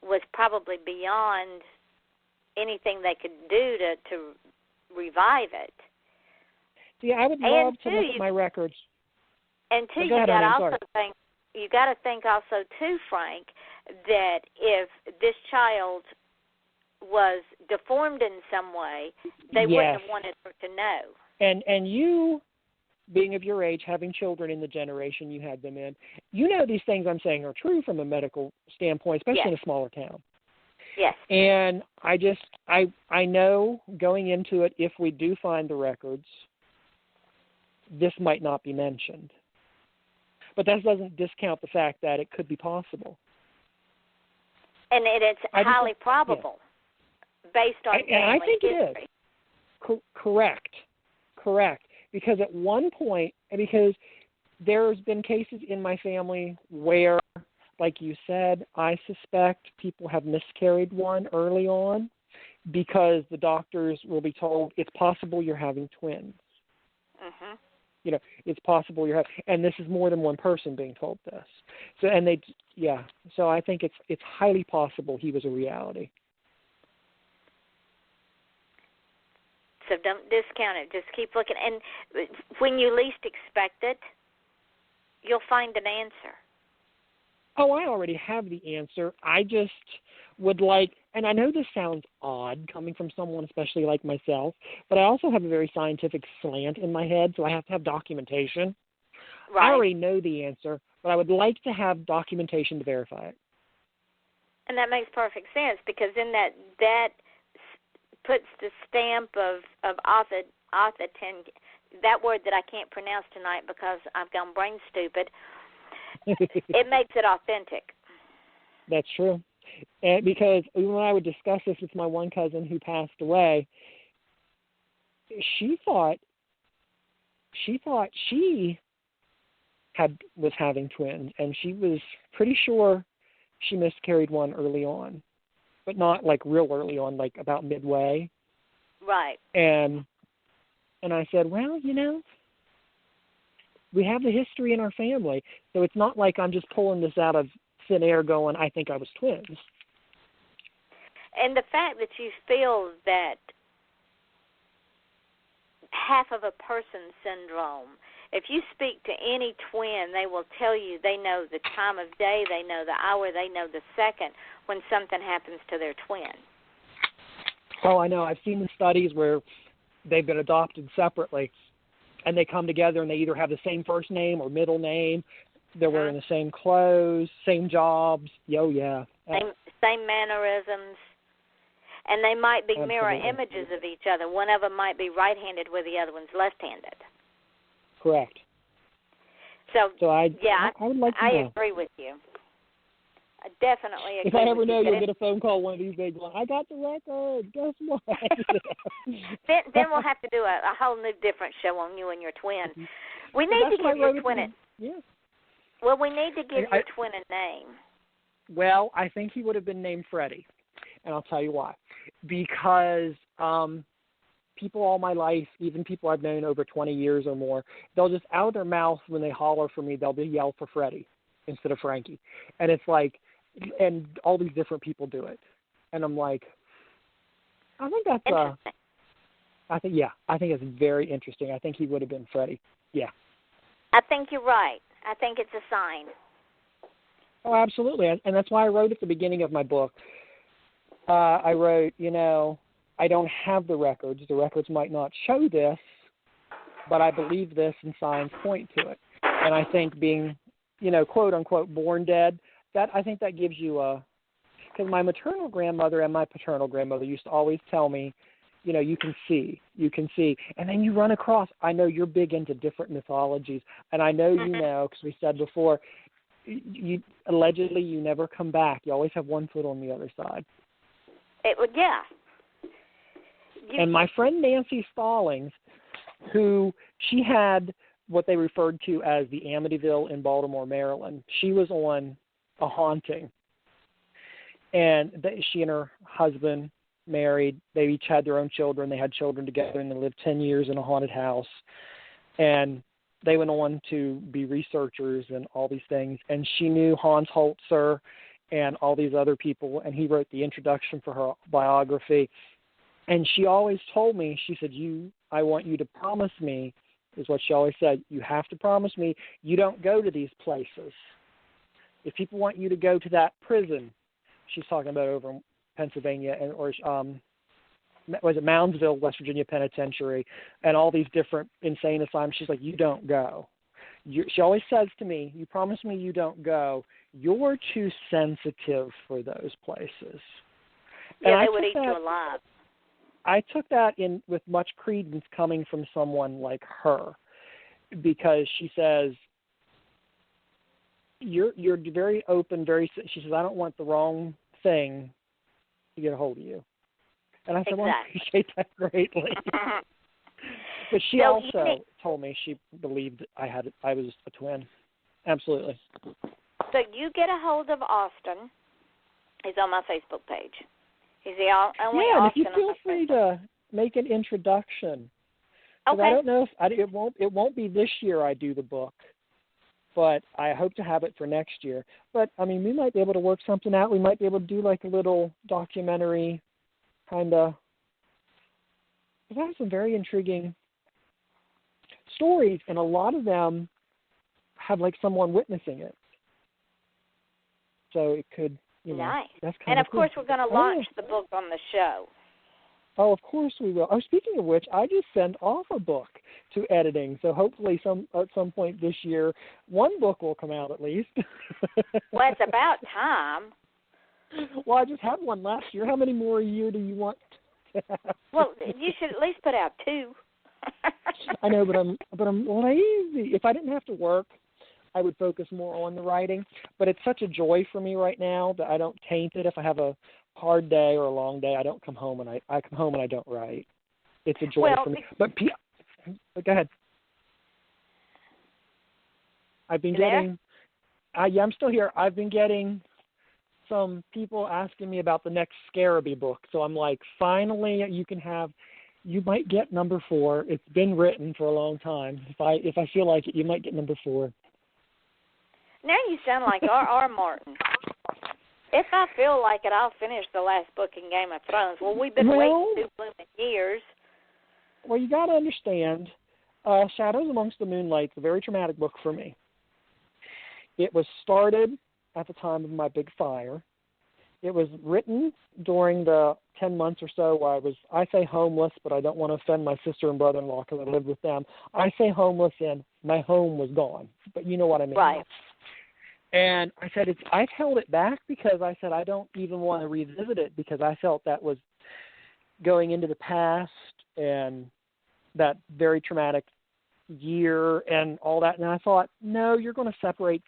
was probably beyond anything they could do to revive it. See, I would love to look at my records. And two, you got to think also too, Frank, that if this child was deformed in some way, they wouldn't have wanted her to know. And you, being of your age, having children in the generation you had them in, you know these things I'm saying are true from a medical standpoint, especially in a smaller town. Yes. And I know going into it, if we do find the records, this might not be mentioned. But that doesn't discount the fact that it could be possible. And it's highly probable, based on and I think history. It is. Correct. Because at one point, because there's been cases in my family where, like you said, I suspect people have miscarried one early on because the doctors will be told it's possible you're having twins. You know, it's possible you're having, and this is more than one person being told this. So, and so I think it's highly possible he was a reality. So don't discount it. Just keep looking. And when you least expect it, you'll find an answer. Oh, I already have the answer. I just would like, and I know this sounds odd coming from someone especially like myself, but I also have a very scientific slant in my head, so I have to have documentation. Right. I already know the answer, but I would like to have documentation to verify it. And that makes perfect sense, because then that puts the stamp of authentic, that word that I can't pronounce tonight because I've gone brain stupid. It makes it authentic. That's true. And because when I would discuss this with my one cousin who passed away, she thought she was having twins, and she was pretty sure she miscarried one early on, but not like real early on, like about midway. Right. And I said, well, you know, we have the history in our family, so it's not like I'm just pulling this out of thin air going, I think I was twins. And the fact that you feel that half of a person syndrome, if you speak to any twin, they will tell you they know the time of day, they know the hour, they know the second when something happens to their twin. Oh, I know. I've seen the studies where they've been adopted separately, and they come together and they either have the same first name or middle name. They're wearing the same clothes, same jobs. Oh, yeah. Same mannerisms. And they might be mirror Absolutely. images of each other. One of them might be right-handed where the other one's left-handed. Correct. So I would like to know. I agree with you. I definitely agree If I ever with know, you. you'll get a phone call one of these days going, I got the record. Guess what? then we'll have to do a whole new different show on you and your twin. We need to give your twin Well, we need to give your twin a name. Well, I think he would have been named Freddie, and I'll tell you why. Because people all my life, even people I've known over 20 years or more, they'll just out of their mouth when they holler for me, they'll be yell for Freddie instead of Frankie. And it's like, and all these different people do it. And I'm like, I think that's interesting. I think it's very interesting. I think he would have been Freddie. Yeah. I think you're right. I think it's a sign. Oh, absolutely. And that's why I wrote at the beginning of my book, I wrote, I don't have the records. The records might not show this, but I believe this and signs point to it. And I think being, quote unquote, born dead, I think that gives you because my maternal grandmother and my paternal grandmother used to always tell me, you can see. And then you run across, I know you're big into different mythologies, and I know you know, because we said before, allegedly you never come back. You always have one foot on the other side. It would, yeah. And my friend Nancy Stallings, who she had what they referred to as the Amityville in Baltimore, Maryland. She was on A Haunting. And she and her husband married. They each had their own children. They had children together, and they lived 10 years in a haunted house. And they went on to be researchers and all these things. And she knew Hans Holzer and all these other people, and he wrote the introduction for her biography. And she always told me, she said, I want you to promise me, is what she always said, you have to promise me you don't go to these places. If people want you to go to that prison, she's talking about over in Pennsylvania, or was it Moundsville, West Virginia Penitentiary, and all these different insane asylums, she's like, you don't go. She always says to me, you promise me you don't go. You're too sensitive for those places. Yeah, they would eat you alive. I took that in with much credence coming from someone like her, because she says, you're very open, she says, I don't want the wrong thing to get a hold of you. And I said, well, I appreciate that greatly. But she also told me she believed I was a twin. Absolutely. So you get a hold of Austin. He's on my Facebook page. He's the only Austin. Yeah, and if you feel free to make an introduction. Okay. I don't know if it won't be this year I do the book, but I hope to have it for next year. But I mean, we might be able to work something out. We might be able to do like a little documentary kind of. Because I have some very intriguing stories, and a lot of them have like someone witnessing it. So it could, nice. That's kind and of cool. course, we're going to launch the book on the show. Oh, of course we will. Oh, speaking of which, I just sent off a book to editing, so hopefully at some point this year, one book will come out at least. Well, it's about time. Well, I just had one last year. How many more a year do you want to have? Well, you should at least put out 2. I know, but I'm lazy. If I didn't have to work, I would focus more on the writing. But it's such a joy for me right now that I don't taint it. If I have a hard day or a long day, I don't come home and I come home and I don't write. It's a joy for me. But go ahead. I've been getting. Yeah, I'm still here. I've been getting some people asking me about the next Scarabee book. So I'm like, finally, you might get number 4. It's been written for a long time. If I feel like it, you might get number 4. Now you sound like R.R. Martin. If I feel like it, I'll finish the last book in Game of Thrones. Well, we've been waiting 2 blooming years. Well, you got to understand, Shadows Amongst the Moonlight is a very traumatic book for me. It was started at the time of my big fire, It was written during the 10 months or so where I say homeless, but I don't want to offend my sister and brother-in-law because I lived with them. I say homeless and my home was gone, but you know what I mean. Right. And I said, I've held it back because I said I don't even want to revisit it because I felt that was going into the past and that very traumatic year and all that. And I thought, no, you're going to separate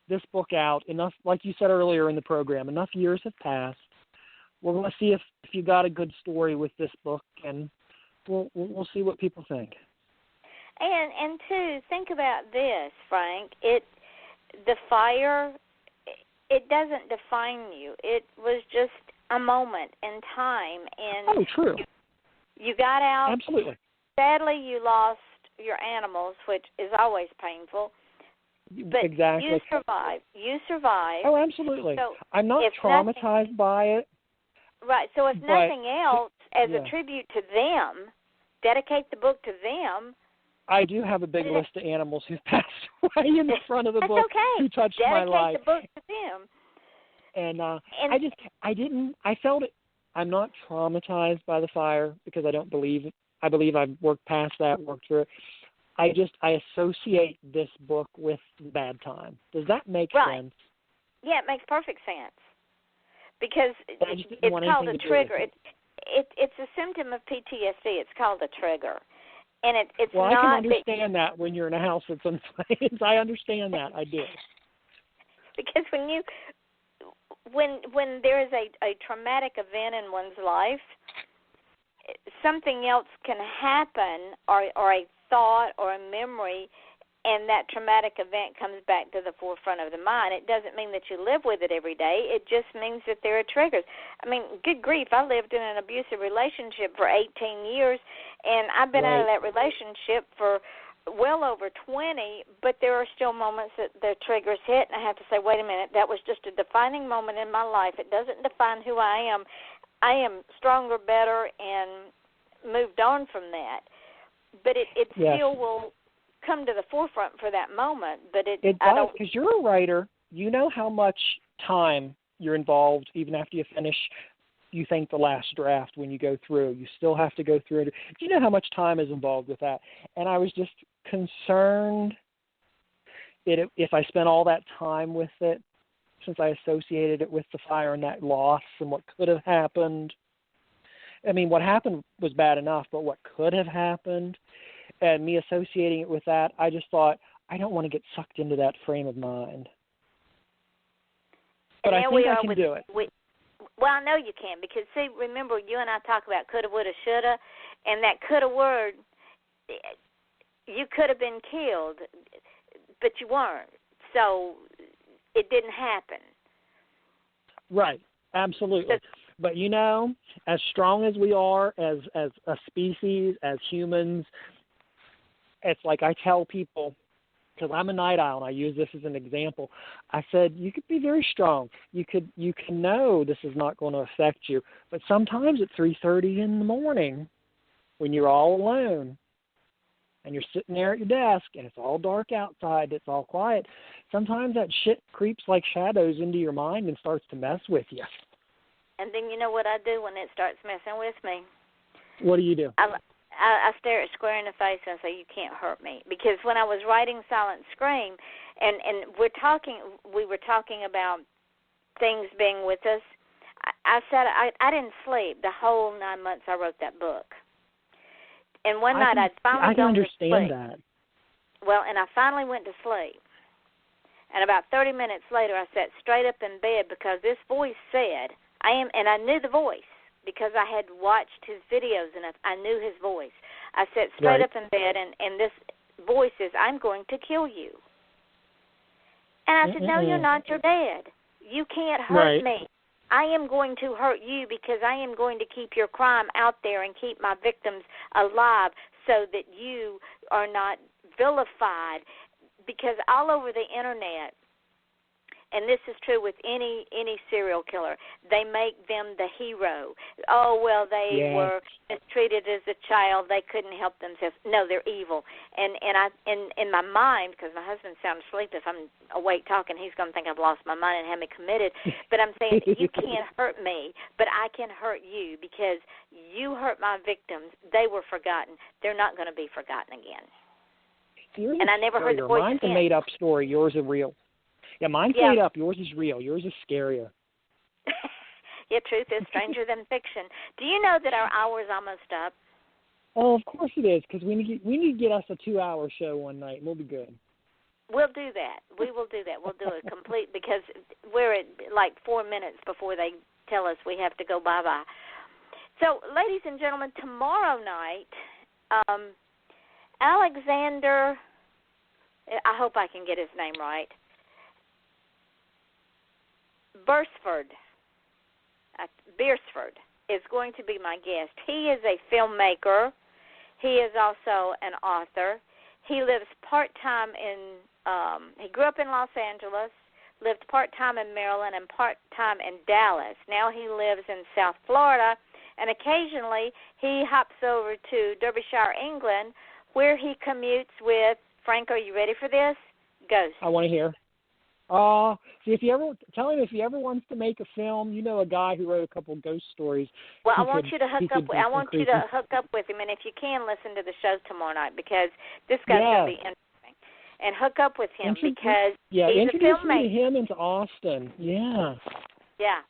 this book out enough, like you said earlier in the program, enough years have passed. We're going to see if you got a good story with this book, and we'll see what people think. And too, think about this, Frank. The fire, it doesn't define you. It was just a moment in time, and true. You got out. Absolutely. Sadly, you lost your animals, which is always painful. But exactly. You survived. Oh, absolutely. So I'm not traumatized by it. Right. So if nothing else, as yeah. a tribute to them, dedicate the book to them. I do have a big list of animals who've passed away in the front of the book who touched dedicate my life. The book to them. And I felt it. I'm not traumatized by the fire because I don't believe it. I believe I've worked past that, worked through it. I associate this book with bad time. Does that make sense? Yeah, it makes perfect sense. Because it's called a trigger. It's a symptom of PTSD. It's called a trigger. And it's well, not. I can understand that when you're in a house that's in flames. I understand that. I do. Because when there is a traumatic event in one's life, something else can happen, or a thought or a memory, and that traumatic event comes back to the forefront of the mind. It doesn't mean that you live with it every day. It just means that there are triggers. I mean, good grief, I lived in an abusive relationship for 18 years, and I've been out of that relationship for well over 20, but there are still moments that the triggers hit, and I have to say, wait a minute, that was just a defining moment in my life. It doesn't define who I am. I am stronger, better, and moved on from that. But it still will come to the forefront for that moment. But it does, because you're a writer. You know how much time you're involved, even after you finish, you think, the last draft when you go through. You still have to go through it. Do you know how much time is involved with that? And I was just concerned that if I spent all that time with it, since I associated it with the fire and that loss and what could have happened. I mean, what happened was bad enough, but what could have happened, and me associating it with that, I just thought, I don't want to get sucked into that frame of mind. But I think I can do it. Well, I know you can, because, see, remember, you and I talk about coulda, woulda, shoulda, and that coulda word, you could have been killed, but you weren't. So it didn't happen. Right. Absolutely. But, you know, as strong as we are as a species, as humans, it's like I tell people, because I'm a night owl, and I use this as an example. I said, you could be very strong. You can know this is not going to affect you. But sometimes at 3:30 in the morning, when you're all alone, and you're sitting there at your desk, and it's all dark outside, it's all quiet, sometimes that shit creeps like shadows into your mind and starts to mess with you. And then you know what I do when it starts messing with me? What do you do? I stare it square in the face and say, you can't hurt me. Because when I was writing Silent Scream, and we were talking about things being with us, I said I didn't sleep the whole 9 months I wrote that book. And one night I'd finally gone to sleep. I can understand that. Well, and I finally went to sleep. And about 30 minutes later, I sat straight up in bed because this voice said, and I knew the voice because I had watched his videos and I knew his voice. I sat straight up in bed, and this voice says, I'm going to kill you. And I said, no, you're not. You're dead. You can't hurt me. I am going to hurt you because I am going to keep your crime out there and keep my victims alive so that you are not vilified. Because all over the Internet, and this is true with any serial killer, they make them the hero. Oh, well, they were mistreated as a child. They couldn't help themselves. No, they're evil. And in my mind, because my husband's sound asleep, if I'm awake talking, he's going to think I've lost my mind and have me committed. But I'm saying, you can't hurt me, but I can hurt you because you hurt my victims. They were forgotten. They're not going to be forgotten again. And I never heard the voice Mine's again. a made-up story. Yours is real. Yeah, mine's made up. Yours is real. Yours is scarier. Yeah, truth is stranger than fiction. Do you know that our hour's almost up? Oh, of course it is, because we need to get us a 2-hour show one night, and we'll be good. We'll do that. We will do that. We'll do it complete because we're at like 4 minutes before they tell us we have to go bye-bye. So, ladies and gentlemen, tomorrow night, Alexander, I hope I can get his name right, Beresford is going to be my guest. He is a filmmaker. He is also an author. He lives part-time he grew up in Los Angeles, lived part-time in Maryland and part-time in Dallas. Now he lives in South Florida, and occasionally he hops over to Derbyshire, England, where he commutes with, Frank, are you ready for this? Ghosts. I want to hear. See, tell him if he ever wants to make a film, a guy who wrote a couple ghost stories. Well, I want you to hook up with him, and if you can, listen to the show tomorrow night because this guy's going to be interesting. And hook up with him because he's a filmmaker. Introduce me to him and to Austin. Yeah. Yeah.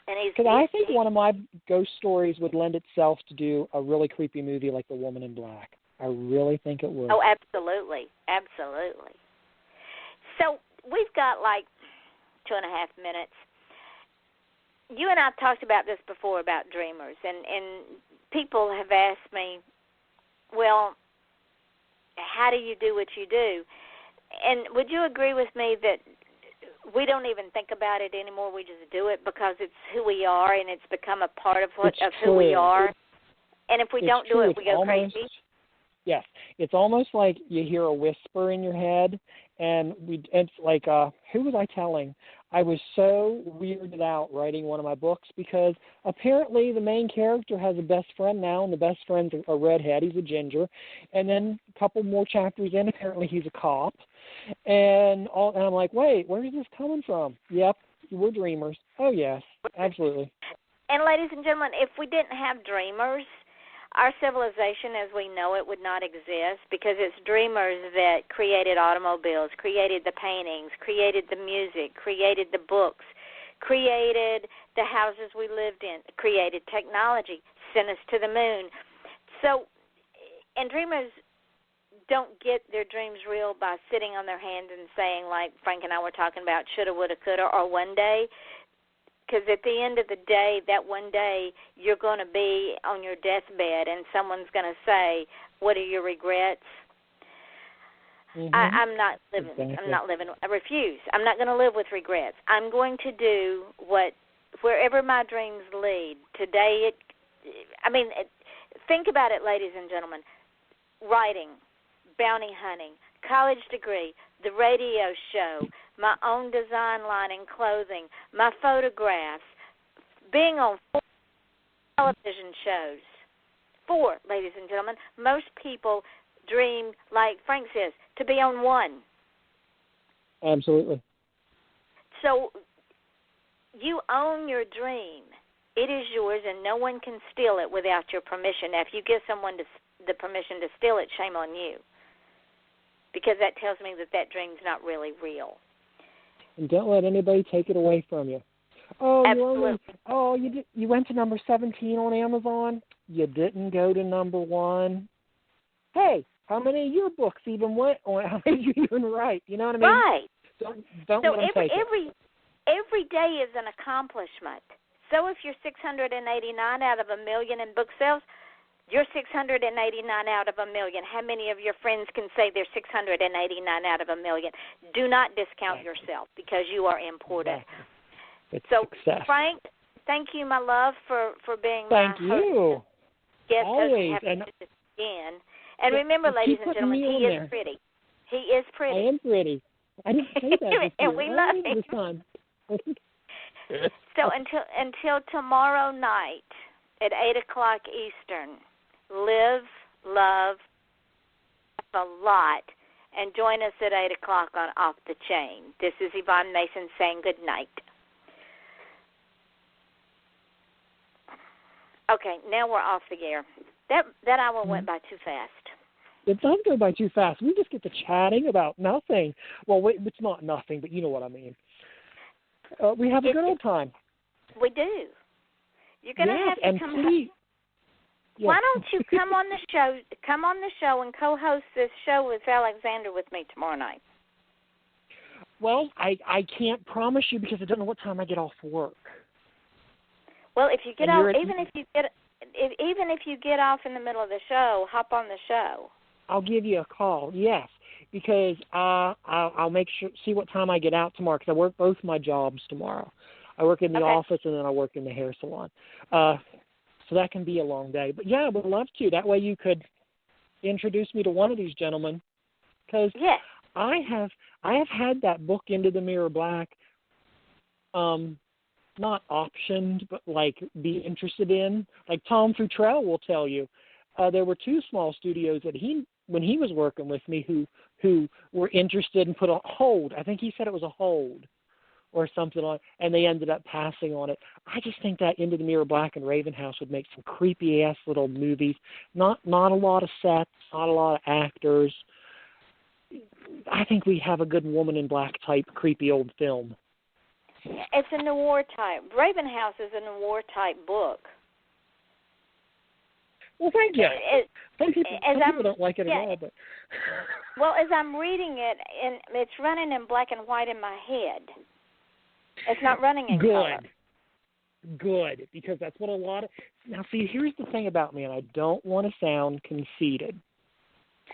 And because I think one of my ghost stories would lend itself to do a really creepy movie like The Woman in Black. I really think it would. Oh, absolutely. Absolutely. So we've got like 2.5 minutes. You and I have talked about this before about dreamers, and people have asked me, well, how do you do what you do? And would you agree with me that we don't even think about it anymore? We just do it because it's who we are, and it's become a part of who we are. And if we don't do it, we go crazy. Yes, it's almost like you hear a whisper in your head, and it's like, who was I telling? I was so weirded out writing one of my books because apparently the main character has a best friend now, and the best friend's a redhead. He's a ginger. And then a couple more chapters in, apparently he's a cop. And I'm like, wait, where is this coming from? Yep, we're dreamers. Oh, yes, absolutely. And ladies and gentlemen, if we didn't have dreamers, our civilization as we know it would not exist because it's dreamers that created automobiles, created the paintings, created the music, created the books, created the houses we lived in, created technology, sent us to the moon. So, and dreamers don't get their dreams real by sitting on their hands and saying, like Frank and I were talking about, shoulda, woulda, coulda, or one day. Because at the end of the day, that one day, you're going to be on your deathbed and someone's going to say, what are your regrets? Mm-hmm. I'm not living. Exactly. I'm not living. I refuse. I'm not going to live with regrets. I'm going to do wherever my dreams lead. Today, think about it, ladies and gentlemen. Writing, bounty hunting, college degree, the radio show, my own design line and clothing, my photographs, being on 4 television shows. 4, ladies and gentlemen. Most people dream, like Frank says, to be on 1. Absolutely. So you own your dream. It is yours, and no one can steal it without your permission. Now, if you give someone the permission to steal it, shame on you. Because that tells me that dream's not really real. And don't let anybody take it away from you. Oh, absolutely. You went to number 17 on Amazon. You didn't go to number 1. Hey, how many of your books even went on? How many did you even write? You know what I mean? Right. Don't so let them take it. Every day is an accomplishment. So if you're 689 out of 1 million in book sales, you're 689 out of 1 million. How many of your friends can say they're 689 out of 1 million? Do not discount yourself because you are important. It's so, success. Frank, thank you, my love, for being my host. Thank you. Yes, always. And remember, ladies and gentlemen, he is pretty. He is pretty. I am pretty. I didn't say that this And year. we love I him. this time. So until tomorrow night at 8:00 Eastern, live, love, a lot, and join us at 8:00 on Off the Chain. This is Yvonne Mason saying good night. Okay, now we're off the air. That hour went by too fast. It does go by too fast. We just get to chatting about nothing. Well, wait, it's not nothing, but you know what I mean. We have a good old time. We do. You're going to have to and come. please. Why Yes. don't you come on the show? Come on the show and co-host this show with Alexander with me tomorrow night. Well, I can't promise you because I don't know what time I get off work. Well, if you get And off, you're at- even if you get off in the middle of the show, hop on the show. I'll give you a call. Yes, because I'll make sure see what time I get out tomorrow because I work both my jobs tomorrow. I work in the office and then I work in the hair salon. So that can be a long day. But yeah, I would love to. That way you could introduce me to one of these gentlemen because yes. I have had that book Into the Mirror Black not optioned but like be interested in. Like Tom Futrell will tell you. There were two small studios that when he was working with me who were interested and put on hold. I think he said it was a hold or something on, and they ended up passing on it. I just think that Into the Mirror Black and Raven House would make some creepy ass little movies. Not a lot of sets, not a lot of actors. I think we have a good Woman in Black type creepy old film. It's a noir type. Raven House is a noir type book. Well, thank you. Some people don't like it at all, but well, as I'm reading it, and it's running in black and white in my head. It's not running in color. Good, because that's what a lot of... Now, see, here's the thing about me, and I don't want to sound conceited.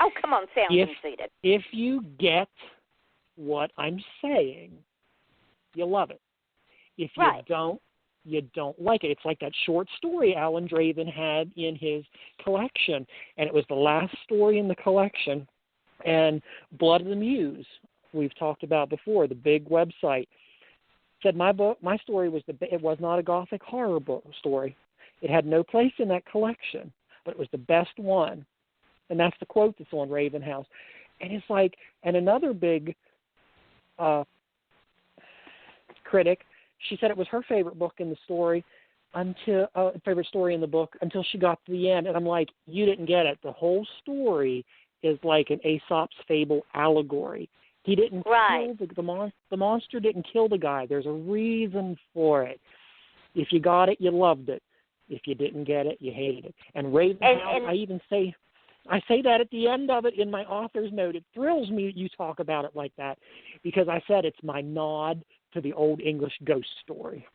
Oh, come on, sound conceited. If you get what I'm saying, you love it. If you don't like it. It's like that short story Alan Draven had in his collection, and it was the last story in the collection. And Blood of the Muse, we've talked about before, the big website, said my story it was not a gothic horror book story. It had no place in that collection, but it was the best one. And that's the quote that's on Raven House. And it's like, and another big critic, she said it was her favorite book in the story favorite story in the book until she got to the end. And I'm like, you didn't get it. The whole story is like an Aesop's fable allegory. He didn't kill the monster didn't kill the guy. There's a reason for it. If you got it, you loved it. If you didn't get it, you hated it. And Raven House, I say that at the end of it in my author's note. It thrills me that you talk about it like that because I said it's my nod to the old English ghost story.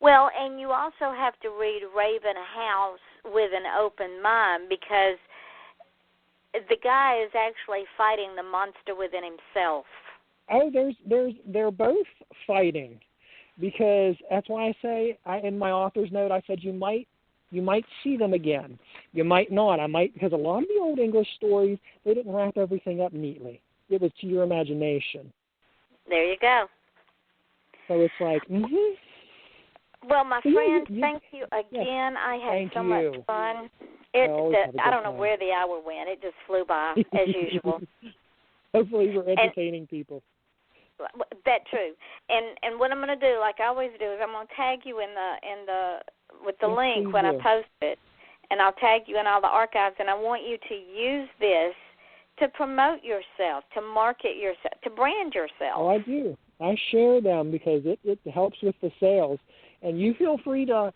Well, and you also have to read Raven House with an open mind because the guy is actually fighting the monster within himself. Oh, they're both fighting because that's why I say in my author's note I said you might see them again. You might not. Because a lot of the old English stories, they didn't wrap everything up neatly. It was to your imagination. There you go. So it's like, Well, my friend, thank you again. Yes, I had so much fun. I don't know where the hour went. It just flew by, as usual. Hopefully we're entertaining people. That's true. And what I'm going to do, like I always do, is I'm going to tag you with the link when I post it, and I'll tag you in all the archives, and I want you to use this to promote yourself, to market yourself, to brand yourself. Oh, I do. I share them because it helps with the sales. And you feel free to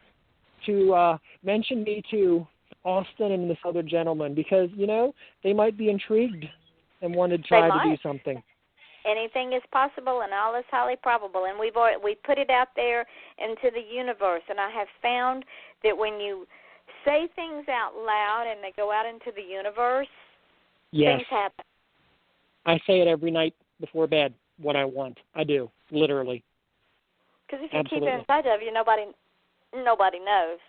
mention me to Austin and this other gentleman because, they might be intrigued and want to try to do something. Anything is possible and all is highly probable. And we put it out there into the universe. And I have found that when you say things out loud and they go out into the universe, things happen. I say it every night before bed, what I want. I do, literally. Because if you keep it inside of you, nobody knows.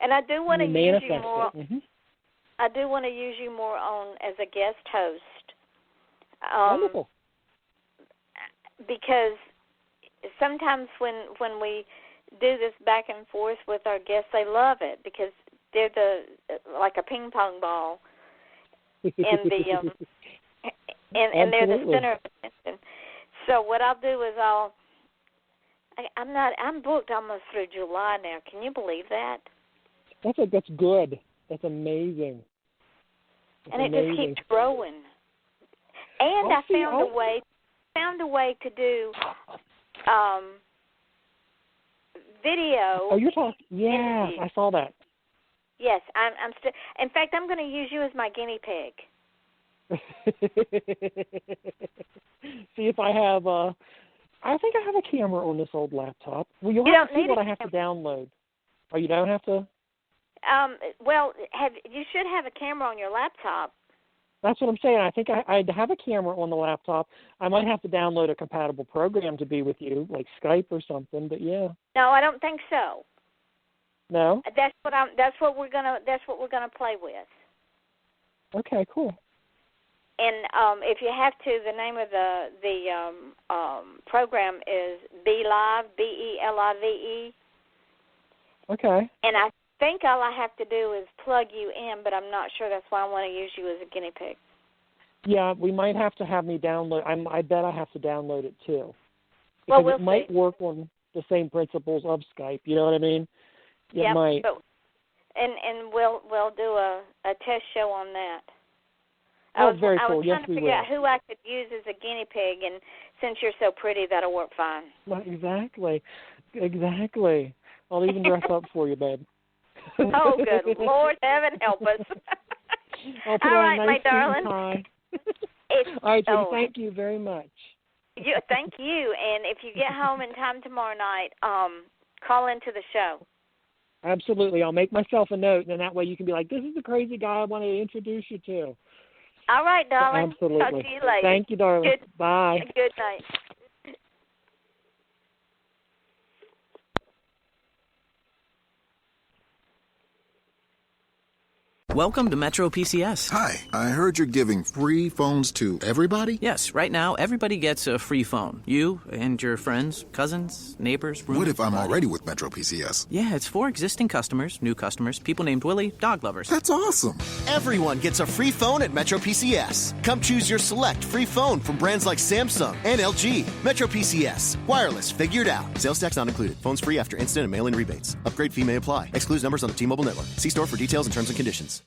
And I do want to use you more. Mm-hmm. I do want to use you more on as a guest host. Wonderful. because sometimes when we do this back and forth with our guests, they love it because they're like a ping pong ball, and and they're the center of attention. So what I'll do is I'm booked almost through July now. Can you believe that? That's good. That's amazing. And it just keeps growing. And I found a way to do video. Oh, you're talking? Yeah, interviews. I saw that. Yes, I'm still. In fact, I'm going to use you as my guinea pig. See if I have I think I have a camera on this old laptop. Well, you'll you have to don't see what need I have to download. Oh, you don't have to? Well, you should have a camera on your laptop. That's what I'm saying. I think I have a camera on the laptop. I might have to download a compatible program to be with you, like Skype or something. But yeah. No, I don't think so. No. That's what we're gonna play with. Okay, cool. And if you have to, the name of the program is BeLive, BeLive. Okay. And I think all I have to do is plug you in, but I'm not sure. That's why I want to use you as a guinea pig. Yeah, we might have to have me download. I bet I have to download it too. Well, Because it might work on the same principles of Skype. You know what I mean? It might. But, and we'll do a test show on that. Oh, very cool. I was trying to figure out who I could use as a guinea pig, and since you're so pretty, that'll work fine. Well, exactly. I'll even dress up for you, babe. Oh, good Lord, heaven help us. I'll put all on right, a nice my darling. All right, Judy, thank you very much. Thank you. And if you get home in time tomorrow night, call into the show. Absolutely. I'll make myself a note, and that way you can be like, this is the crazy guy I want to introduce you to. All right, darling. Absolutely. Talk to you later. Thank you, darling. Bye. Good night. Welcome to Metro PCS. Hi, I heard you're giving free phones to everybody? Yes, right now everybody gets a free phone. You and your friends, cousins, neighbors, roommates. What if I'm already with Metro PCS? Yeah, it's for existing customers, new customers, people named Willie, dog lovers. That's awesome. Everyone gets a free phone at Metro PCS. Come choose your select free phone from brands like Samsung and LG. Metro PCS. Wireless figured out. Sales tax not included. Phones free after instant and mail-in rebates. Upgrade fee may apply. Excludes numbers on the T-Mobile network. See store for details and terms and conditions.